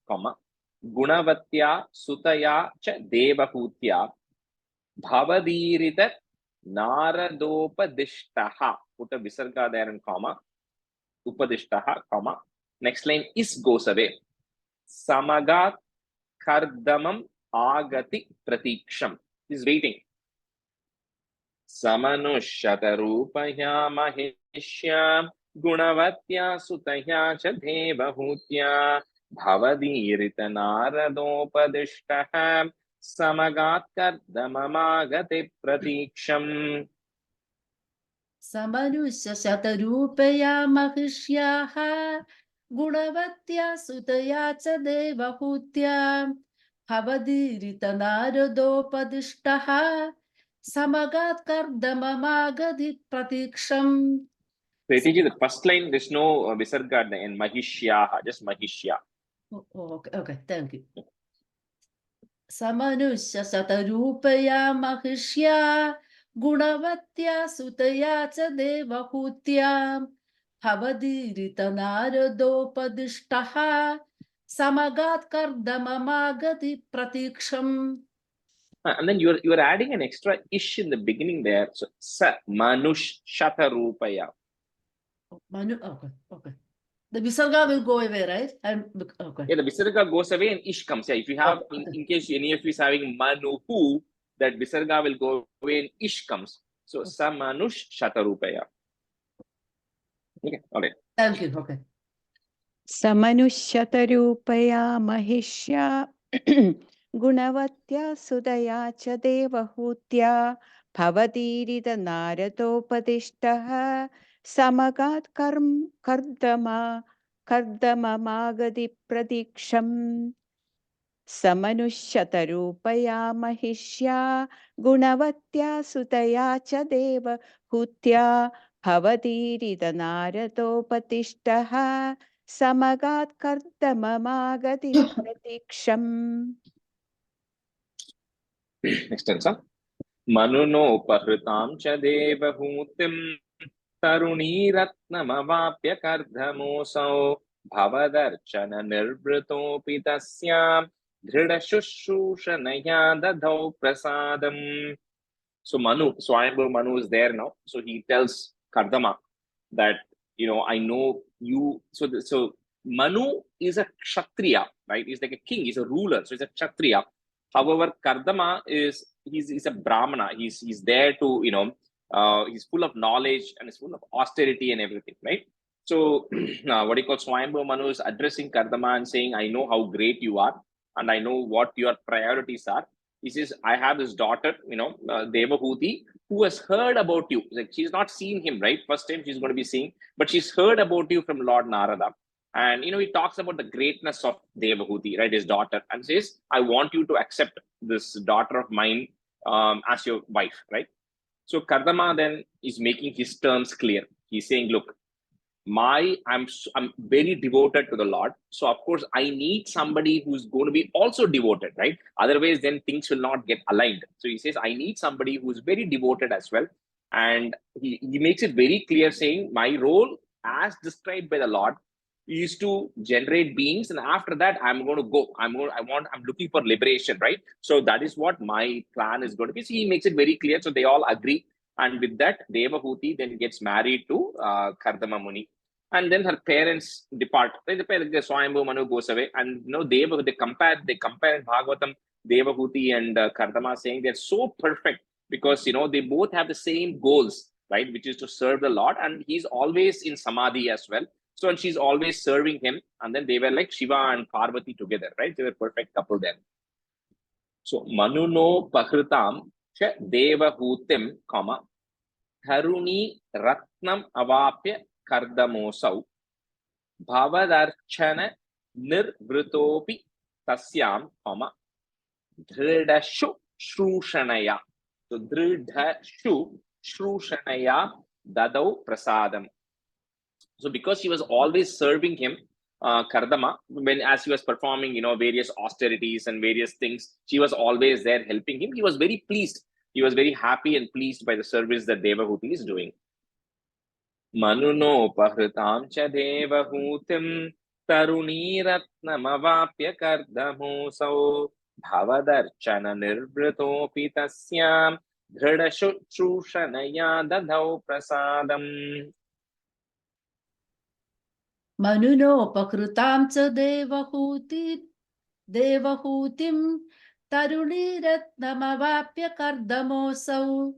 Gunavatya Sutaya cha Devahutya Bhavadirita Naradopadishtaha. Put a visarga there and comma. Upadishtaha, comma. Next line is goes away. Samagat Kardamam Agati Pratiksham. He's waiting. Samanushyatarupaya Maheshya Gunavatya Sutaya cha Devahutya Bhavadirita Naradopadishtaha Samagat Kardamamagati Pratiksham. Samanusya Shatarupaya Mahishyaha Gunavatya Sutaya cha Devahutya Bhavadirita Naradopadishtaha Samagat Kardamamagadi Pratiksham. Pretiji, the first line, there's no visarga in Mahishyaha, just Mahishya. Okay, thank you. Samanusya Shatarupaya Mahishya Gunavatya Sutaya cha Devahutya Bhavadirita Naradopadishtaha Samagat Kardamamagati Pratiksham. And then you're adding an extra ish in the beginning there. So Sa Manush Shatarupaya. Okay. The visarga will go away, right? Okay. Yeah, the visarga goes away and ish comes. Yeah, if you have, in case any of you is having Manuhu, that visarga will go away and ish comes. So Sa Manush Shatarupaya. Okay, all right. Thank you. Okay. Samanushyatarupaya Mahishya Gunavatya Sudaya cha Devahutya Bhavadirita Naradopadishtaha Samagat Kardama Magadi Pratiksham. Samanushyatarupaya Mahishya Gunavatya Sudaya cha Devahutya Bhavadirita Naradopadishtaha Samagat kardamamagati pratiksham. Next answer. Manuno pahritam cha devahutim taruniratnamavapya kardhamosau bhavadarchana nirvritopi tasyam dhridashushushanaya dadhau prasadam. So Swayambhu Manu is there now. So he tells Kardama that, I know you. So Manu is a Kshatriya, right? He's like a king, he's a ruler, so he's a Kshatriya. However, Kardama he's a Brahmana. He's there to, he's full of knowledge and he's full of austerity and everything, right? So what do you call Swayambhu Manu is addressing Kardama and saying, I know how great you are, and I know what your priorities are. He says, I have this daughter, Devahuti, who has heard about you. Like, she's not seen him, right? First time she's going to be seeing, but she's heard about you from Lord Narada. And, he talks about the greatness of Devahuti, right? His daughter, and says, I want you to accept this daughter of mine as your wife, right? So Kardama then is making his terms clear. He's saying, look, I'm very devoted to the Lord. So of course I need somebody who's going to be also devoted, right? Otherwise then things will not get aligned. So he says, I need somebody who's very devoted as well. And he makes it very clear, saying my role as described by the Lord is to generate beings, and after that I'm going to go. I'm looking for liberation, right? So that is what my plan is going to be. So he makes it very clear. So they all agree. And with that, Devahuti then gets married to Kardama Muni. And then her parents depart. The Swayambhu Manu goes away. And they compare Bhagavatam, Devahuti and Kardama, saying they're so perfect because they both have the same goals, right? Which is to serve the Lord. And he's always in Samadhi as well. So, and she's always serving him. And then they were like Shiva and Parvati together, right? They were a perfect couple then. So, Manuno Pahritam cha Devahutim, Haruni Ratnam Avapya Kardamosau Bhavadarchana Nirvritopi Tasyam, Dhridashu Shrushanaya. So, Dhridashu Shrushanaya Dadau Prasadam. So because she was always serving him, Kardama, as he was performing, various austerities and various things, she was always there helping him. He was very pleased. He was very happy and pleased by the service that Devahuti is doing. Manuno pahritam cha Devahutim taruniratnamavapya kardamosau bhavadarchana nirvritopi tasyam dhridashushushanaya dadhau prasadam. Manuno pakrutam cha devahutim taruniratnamavapya kardamosau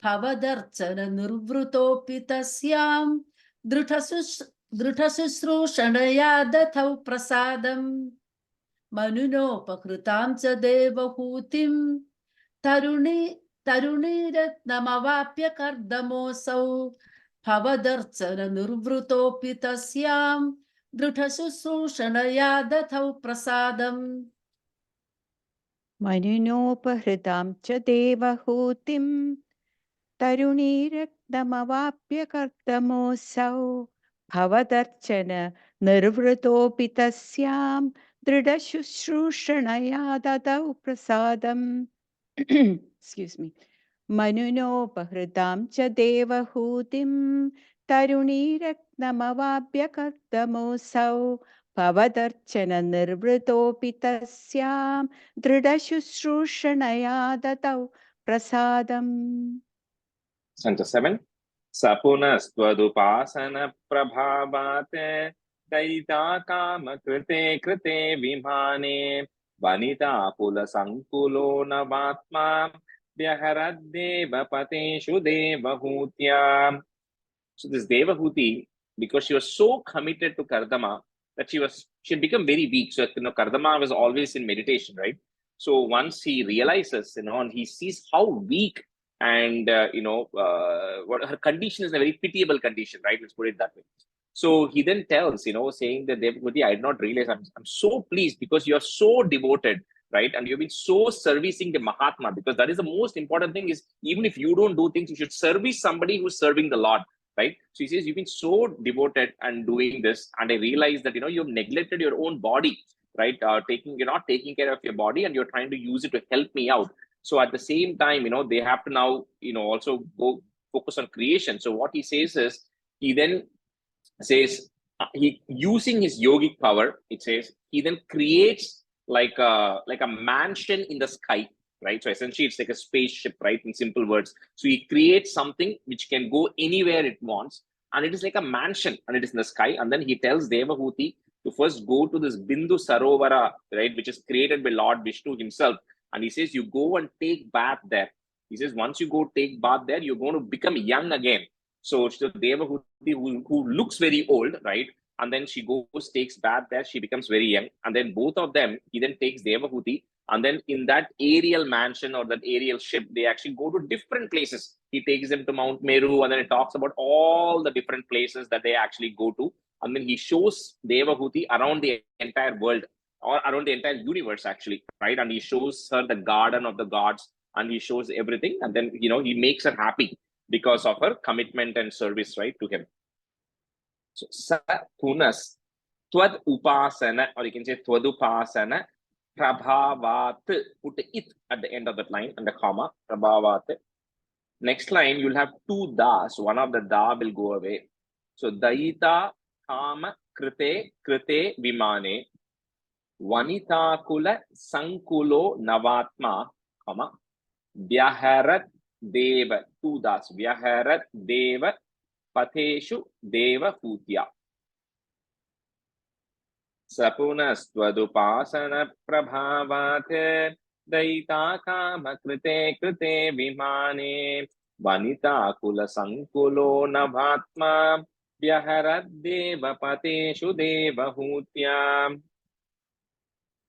bhavadarchana nirvrutopi tasyam dhrutashushrushανaya dathau prasadam. Manuno pakrutam cha devahutim taruniratnamavapya kardamosau Bhavadarchana nirvrutopi tasyam dhrutashushrushανaya dathau prasadam. Manunopahritam cha devahutim taruniratnamavapya kardamosau bhavadarchana nirvrutopi tasyam dridashushrushανaya dadau prasadam. Excuse me. Manunopahritam cha devahutim taruniratnamavapya kardamosau Bhavadarchana nirvritopi tasyam dridashushrushανaya dadau prasadam. Center 7. Sapunastvadupasana prabhavate daita kama krite vimane vanita pula sankulo navatma vyaharadeva pateshu devahutyam. So this Devahuti, because she was so committed to Kardama that she had become very weak. So Kardama was always in meditation, right? So once he realizes, and he sees how weak and what her condition is, a very pitiable condition, right? Let's put it that way. So he then tells, saying that Devahuti, I did not realize, I'm so pleased because you are so devoted, right? And you've been so servicing the Mahatma, because that is the most important thing, is even if you don't do things, you should service somebody who's serving the Lord. right? So he says, you've been so devoted and doing this, and I realize that, you've neglected your own body, right? You're not taking care of your body, and you're trying to use it to help me out. So at the same time, they have to now, also go focus on creation. So what he says is, he then says, he using his yogic power, it says, he then creates like a mansion in the sky, right? So essentially it's like a spaceship, right, in simple words. So he creates something which can go anywhere it wants, and it is like a mansion, and it is in the sky. And then he tells Devahuti to first go to this Bindu Sarovara, right, which is created by Lord Vishnu himself. And he says, you go and take bath there. He says, once you go take bath there, you're going to become young again. So Devahuti, who looks very old, right? And then she goes, takes bath there, she becomes very young. And then both of them, he then takes Devahuti, and then in that aerial mansion or that aerial ship, they actually go to different places. He takes them to Mount Meru, and then it talks about all the different places that they actually go to. And then he shows Devahuti around the entire world, or around the entire universe, actually, right? And he shows her the garden of the gods, and he shows everything. And then, he makes her happy because of her commitment and service, right, to him. So, sa punas, tvad upasana, or you can say twadupasana, prabhavat, put it at the end of that line and the comma, prabhavat. Next line, you'll have two das, one of the da will go away. So, daita kama krite vimane, vanita kula sankulo navatma, comma, vyaharat deva, two das, vyaharat deva patheshu deva hutya. Sapunastwadupasana prabhavate daita kama krite vimane vanita kula sankulo navatma vyaharat deva pateshu deva hutya.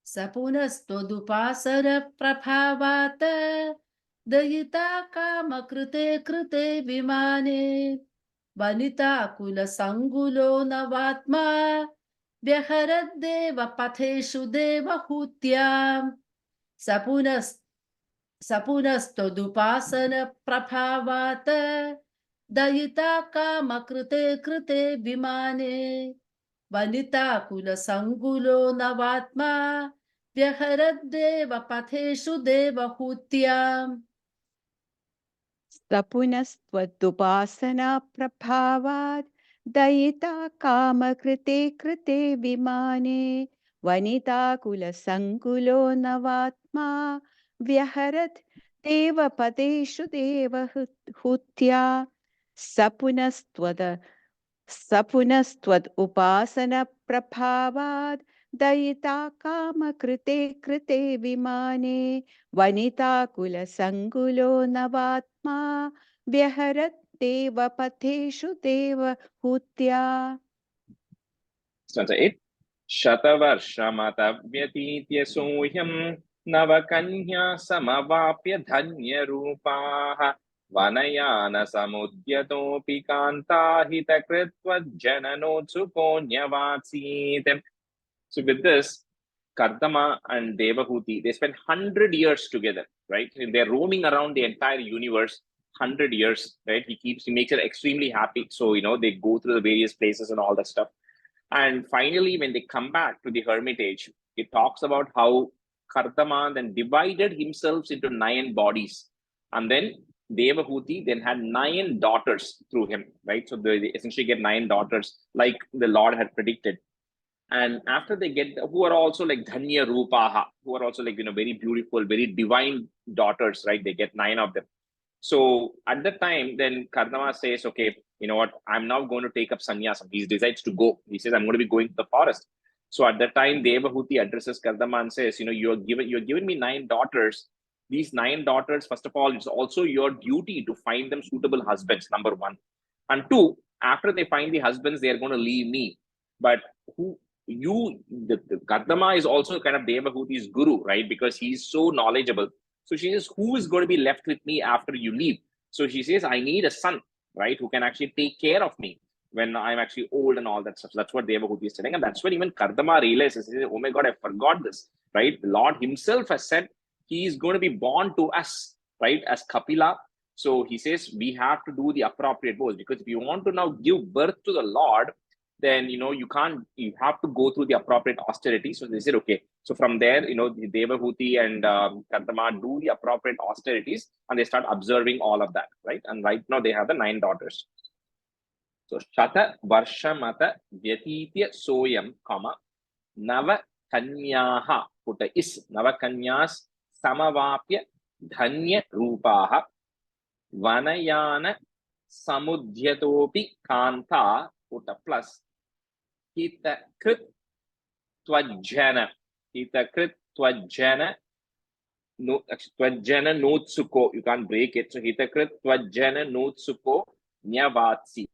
Sapunastodupasara prabhavata dayita kama krite vimane vanita kula sangulo navatma vyaharat deva patheshu deva hutya. Sapunastodupasana prabhavata dayita kama krite vimane vanita kula sangulo navatma vyaharat deva patheshu deva hutya. Sapunastvatupasana prabhavat dayita kama krite vimane vanita kula sankulo navatma vyaharat deva padeshu deva hutya. Sapunastvad upasana prabhavat dayita kama krite vimane vanita kula sangulo navatma vyaharat deva patheshu deva hutya. Stanza 8. Shatavarshamatab vyatitya sohyam navakanya samavapya dhanya rupaha vanayana samudyatopi kanta hitakritva jananotsukonyavatsit. So with this, Kardama and Devahuti, they spent 100 years together, right? And they're roaming around the entire universe, 100 years, right? He makes her extremely happy. So, they go through the various places and all that stuff. And finally, when they come back to the hermitage, it talks about how Kardama then divided himself into 9 bodies. And then Devahuti then had 9 daughters through him, right? So they essentially get 9 daughters, like the Lord had predicted. And after they get, who are also like Dhanya Rupaha, who are also like, very beautiful, very divine daughters, right? They get 9 of them. So at that time, then Kardama says, okay, you know what, I'm now going to take up sannyasam. He decides to go. He says, I'm going to be going to the forest. So at that time, Devahuti addresses Kardama and says, you're giving me 9 daughters. These 9 daughters, first of all, it's also your duty to find them suitable husbands, number 1. And 2, after they find the husbands, they are going to leave me. But the Kardama is also kind of Devahuti's guru, right? Because he's so knowledgeable. So she says, who is going to be left with me after you leave? So she says, I need a son, right, who can actually take care of me when I'm actually old and all that stuff. So that's what Devahuti is telling. And that's when even Kardama realizes, he says, oh my God, I forgot this, right? The Lord himself has said he is going to be born to us, right, as Kapila. So he says we have to do the appropriate vows, because if you want to now give birth to the Lord, then you can't. You have to go through the appropriate austerity. So they said, okay. So from there, Devahuti and Kardama do the appropriate austerities, and they start observing all of that, right? And right now they have the 9 daughters. So Shata Varshamata Vyatitya Soyam, Nava Kanyaha, put is Nava Kanyas Samavapya Dhanya Rupaha Vanayana Samudyatopi Kanta, put a plus Hita Krit Twajana. Hita Krit Twajana. No, Twajana Notsuko. You can't break it. So Hita Krit Twajana Notsuko Nyavatsi.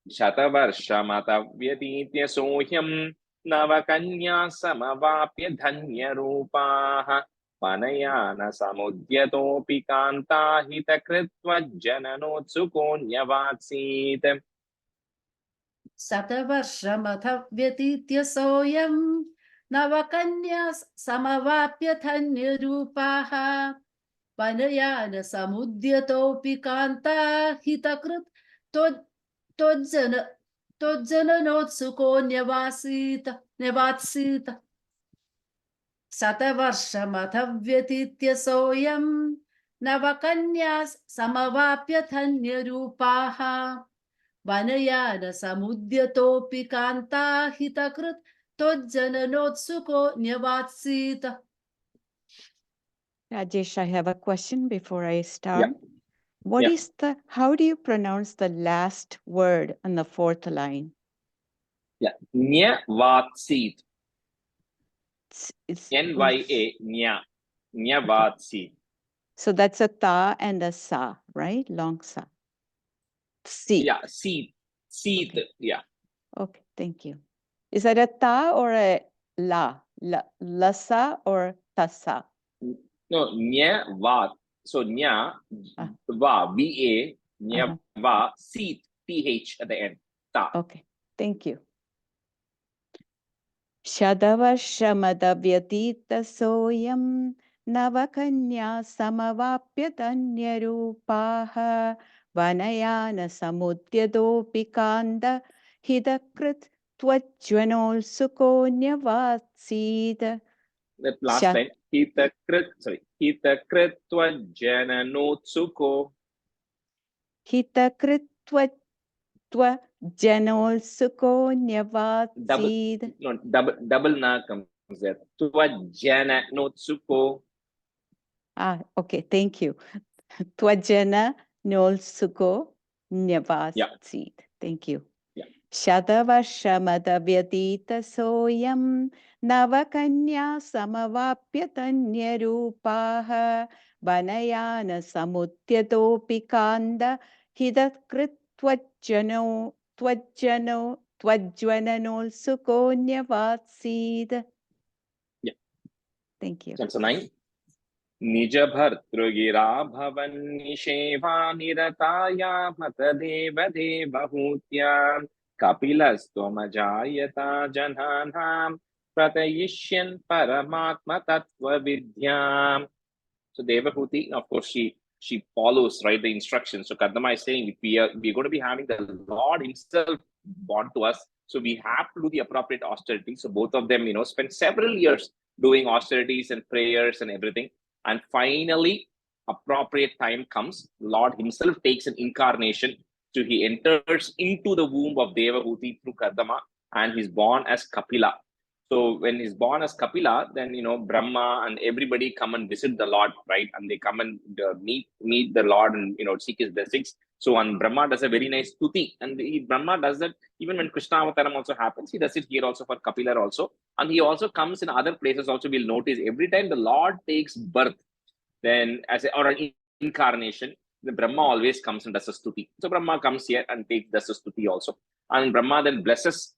Shatavarshama Vyatitya Sohyam Navakanya Samavapya Dhanya Rupaha Vanayana Samudyatopi Kanta Hitakritva Jananotsuko Nyavatsit. Satavarshamath vyatitya soyam navakanyas samavapya dhanyarupaha vanayana samudyatopi kanta hitakrit tojjananotsuko nyavatsit. Satavarshamath vyatitya soyam navakanyas samavapya dhanyarupaha Vanayana samudyatopi kanta hitakrit tojjananotsuko nyavatsit. Rajesh, I have a question before I start. Yeah. How do you pronounce the last word on the 4th line? Yeah, Nyavatsit. It's N-Y-A, Nyavatsit. So that's a ta and a sa, right? Long sa. Si. Yeah, seed. Okay. Yeah. Okay, thank you. Is that a ta or a la? Lasa or tasa? No, Nyavat. So Nya, Va, V-A, Nyava, seed, T-H at the end. Ta. Okay, thank you. Shadavarshamadyatita soyam navakanya samavapya danyarupaha vanayana samudyatopi kanda hidakrit tvajvanol sukonyavatsid. That last line. Hitakrit Jananotsuko. Hitakrit tvajvanol sukonyavatsid. Double na comes there. Jananotsuko. Okay, thank you. Tvajana nolsuko nyavasit. Thank you. Shadavashamadavyatīta soyam navakanya samavapya tanyarūpaha vanayana samutyatopi kanda hidakrit tvajvananol sukonyavatsid. Yeah. Thank you. Chapter 9. Nijabhartrugira bhavannisheva nirataya matadeva devahutya kapilastvamajayata jananam pratayishyan paramatma tattva vidyam. So Devahuti, of course, she follows, right, the instructions. So Kardama is saying, we're going to be having the Lord himself born to us. So we have to do the appropriate austerity. So both of them, spent several years doing austerities and prayers and everything. And finally, appropriate time comes. Lord himself takes an incarnation. So he enters into the womb of Devahuti through Kardama, and he's born as Kapila. So when he's born as Kapila, then Brahma and everybody come and visit the Lord, right? And they come and meet the Lord and seek his blessings. So and Brahma does a very nice stuti, and Brahma does that even when Krishna Avataram also happens. He does it here also for Kapila also, and he also comes in other places also. We'll notice every time the Lord takes birth, then or an incarnation, the Brahma always comes and does a stuti. So Brahma comes here and does a stuti also, and Brahma then blesses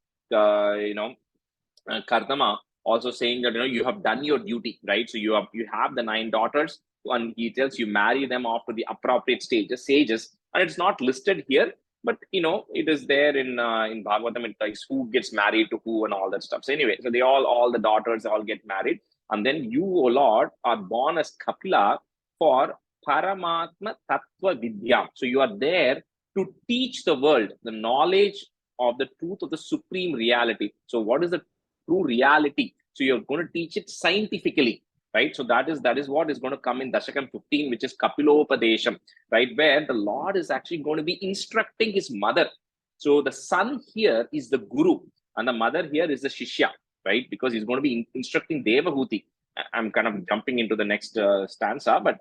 Kardama, also saying that you have done your duty, right? So you have the 9 daughters, and he tells you marry them off to the appropriate sages, and it's not listed here, but it is there in Bhagavatam. It tells who gets married to who and all that stuff. So anyway, so all the daughters all get married, and then you, O Lord, are born as Kapila for Paramatma Tattva Vidya. So you are there to teach the world the knowledge of the truth of the supreme reality. So what is the true reality? So you're going to teach it scientifically, right? So that is what is going to come in Dasakam 15, which is Kapilopadesham, right? Where the Lord is actually going to be instructing his mother. So the son here is the guru, and the mother here is the shishya, right? Because he's going to be instructing Devahuti. I'm kind of jumping into the next stanza, but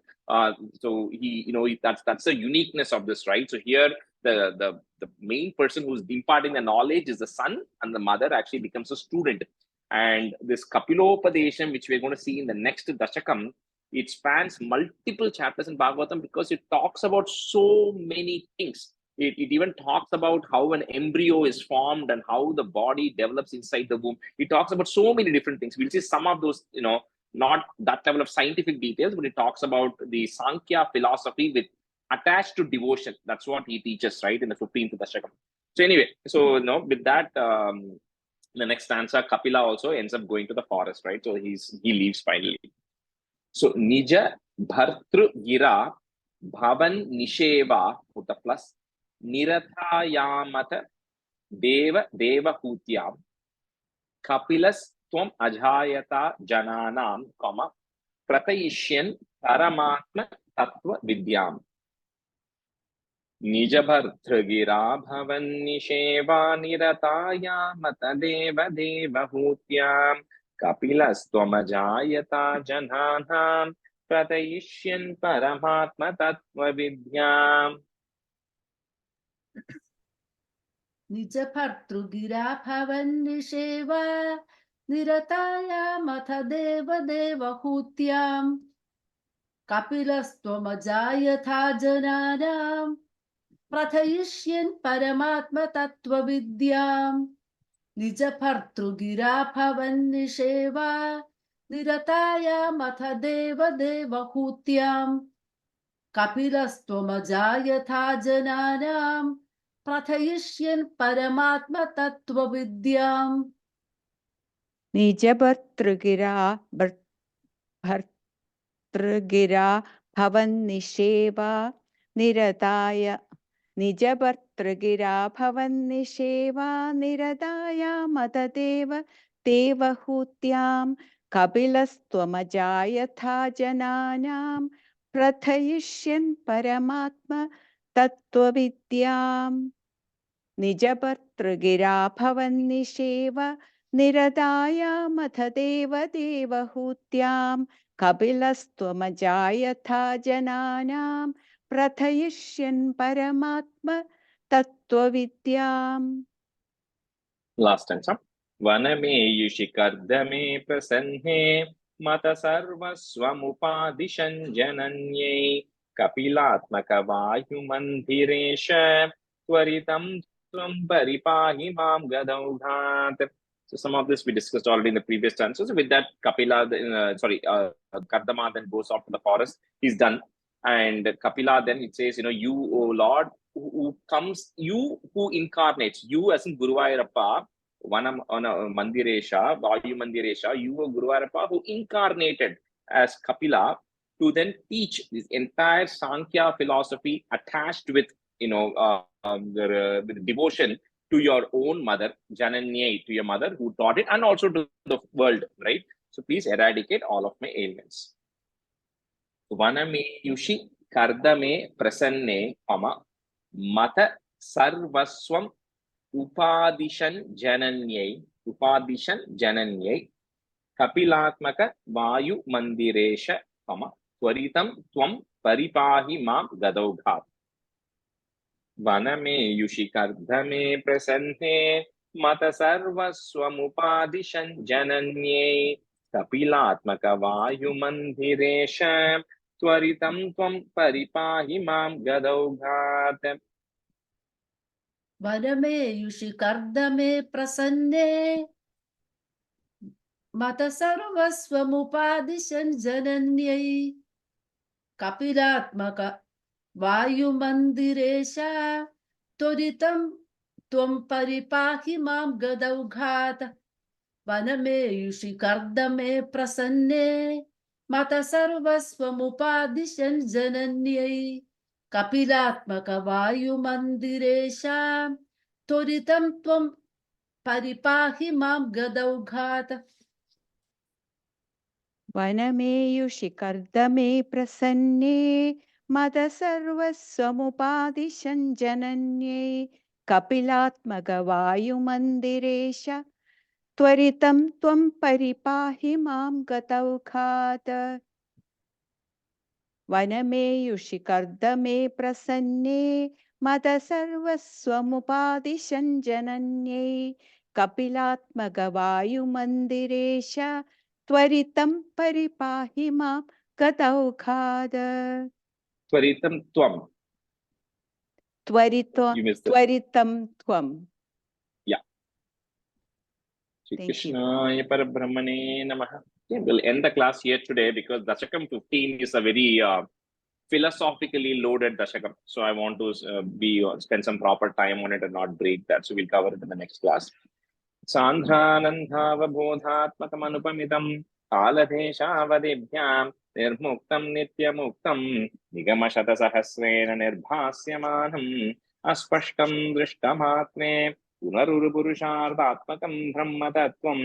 so that's the uniqueness of this, right? So here the main person who's imparting the knowledge is the son, and the mother actually becomes a student. And this Kapilopadesham, which we're going to see in the next Dashakam, it spans multiple chapters in Bhagavatam because it talks about so many things. It even talks about how an embryo is formed and how the body develops inside the womb. It talks about so many different things. We'll see some of those, not that level of scientific details, but it talks about the Sankhya philosophy with attached to devotion. That's what he teaches, right, in the 15th Dashakam. So anyway, so with that, the next stanza, Kapila also ends up going to the forest, right? So he leaves finally. So Nija Bhartru Gira Bhavan Nisheva put a plus Nirathayamata Deva Hutyam Kapilas Tvam Ajayata Jananam, Pratayishyan Paramatma Tattva Vidyam. Nijabharthgira bhavannisheva nirataya matadeva devahutyam Kapilas Tvamajayata Jananam Pratayishyan Paramatma Tattva Vidyam. Nijabhartrugira bhavannisheva nirataya matadeva devahutyam Kapilas Tvamajayata Jananam Prathayishyan Paramatma Tattva Vidyam. Nijabhartrugira bhavannisheva nirataya matadeva devahutyam Kapilas Tvamajayata Jananam Prathayishyan Paramatma Tattva Vidyam. Nijabhartrugira bhavannisheva nirataya Nijabhartrugira bhavannisheva nirataya matadeva devahutyam Kapilastvamajayatha jananam prathayishyan paramatma tattvavidyam. Nijabhartrugira bhavannisheva nirataya matadeva devahutyam Kapilastvamajayatha jananam prathayishyan paramatma tattvavidyam. Last stanza. Vaname yushikardame prasanhe mata sarvasvamupadishan jananye kapilatmaka vayu mandiresha tvaritam tvam paripahi mam gadaughat. So some of this we discussed already in the previous stanza. So with that, Kapila, Kardama then goes off to the forest. He's done. And Kapila then it says, you, O Lord, who comes, you who incarnates, you as in Guruvayurappa, Vanam Mandiresha, Vayu Mandiresha, you O Guruvayurappa who incarnated as Kapila to then teach this entire Sankhya philosophy attached with, with devotion to your own mother, Jananye, to your mother who taught it, and also to the world, right? So please eradicate all of my ailments. Vaname yushi kardame prasanne mata sarvaswam upadishan jananyai kapilatmaka vayu mandiresha tvaritam tvam paripahi mam gadaughat. Vaname yushikardhame prasanne mata sarvaswam upadishan jananyai kapilatmaka vayu mandiresha tvaritam tvam paripahi mam gadaughat. Vaname yushikardame prasanne mata sarvasvamupadishan jananyai kapilatmaka vayumandiresha tvaritam tvam paripahi mam gadaughat. Vaname yushikardame prasanne mata sarvasvamupadishan jananyai kapilatmaka vayu mandiresham toritam tvam paripahi mam gadaughat. वनमेयुषि कर्दमे प्रसन्ने मद सर्वस्वमुपादिशञ्जनन्ये कपिलात्मगवायुमन्दिरेश त्वरितं त्वं परिपाहि मां गतौघात् वनमेयुषि कर्दमे प्रसन्ने मद सर्वस्वमुपादिशञ्जनन्ये कपिलात्मगवायुमन्दिरेश त्वरितं परिपाहि मां गतौघात् Twaritam tvam. You missed it. त्वरितं त्वं. Yeah. Shri Thank you. Krishnaya Parabrahmane Namaha. Okay, we'll end the class here today because Dasakam 15 is a very philosophically loaded Dashakam. So I want to spend some proper time on it and not break that. So we'll cover it in the next class. Sandhanandhavabodhatmakamanupamitam kaladeshavadibhyam nirmuktam nityamuktam nigamashatasahasrena nirbhasyamanam aspashtam drishtamatme पुनरुरुपुरुषार्थात्मकं ब्रह्मतत्त्वं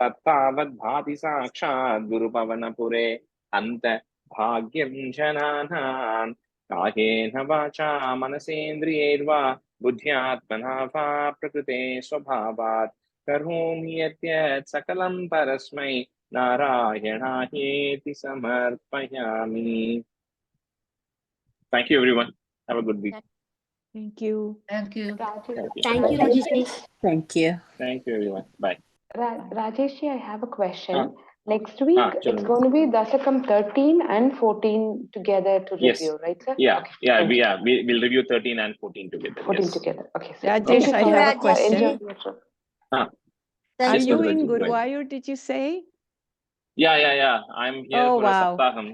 तत्तावद्भाति साक्षात् गुरुपवनपुरे अन्त भाग्यं जनानां कायेन वाचा मनसेन्द्रियैर्वा बुद्ध्यात्मना वा प्रकृते स्वभावात् करोमि यद्यत् सकलं परस्मै नारायणायेति समर्पयामि. Thank you everyone. Have a good week. Thank you. Thank you. Thank you, Rajesh, Rajesh. Thank you. Thank you everyone. Bye. Rajesh, I have a question. Ah. Next week, it's Chalani. going to be Dasakam 13 and 14 together to Yes. review, right, sir? Yeah, Okay, yeah, thank you. we'll review 13 and 14 together. 14 Yes. together. Okay, sir. Rajesh, Thank you I so have a much. question. Enjoy your trip. Ah, Are Thank you Yes, in Guruvai. Guruvayur, did you say? Yeah. I'm here Oh, for wow. a saptaham.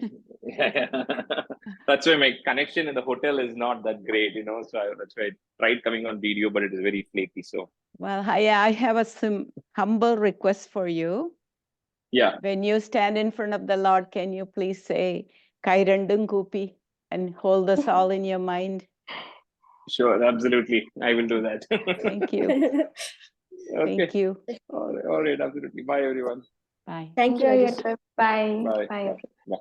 That's why my connection in the hotel is not that great, so that's why I tried coming on video, but it is very flaky. So Well, I have a humble request for you. yeah, When you stand in front of the Lord, can you please say, Kairandung Kupi, and hold us all in your mind? sure, absolutely. I will do that. Thank you. Okay. Thank you. All right, absolutely. Bye, everyone. Bye. Thank you, Enjoy your Rajesh. trip. Bye. Bye. Bye. Bye.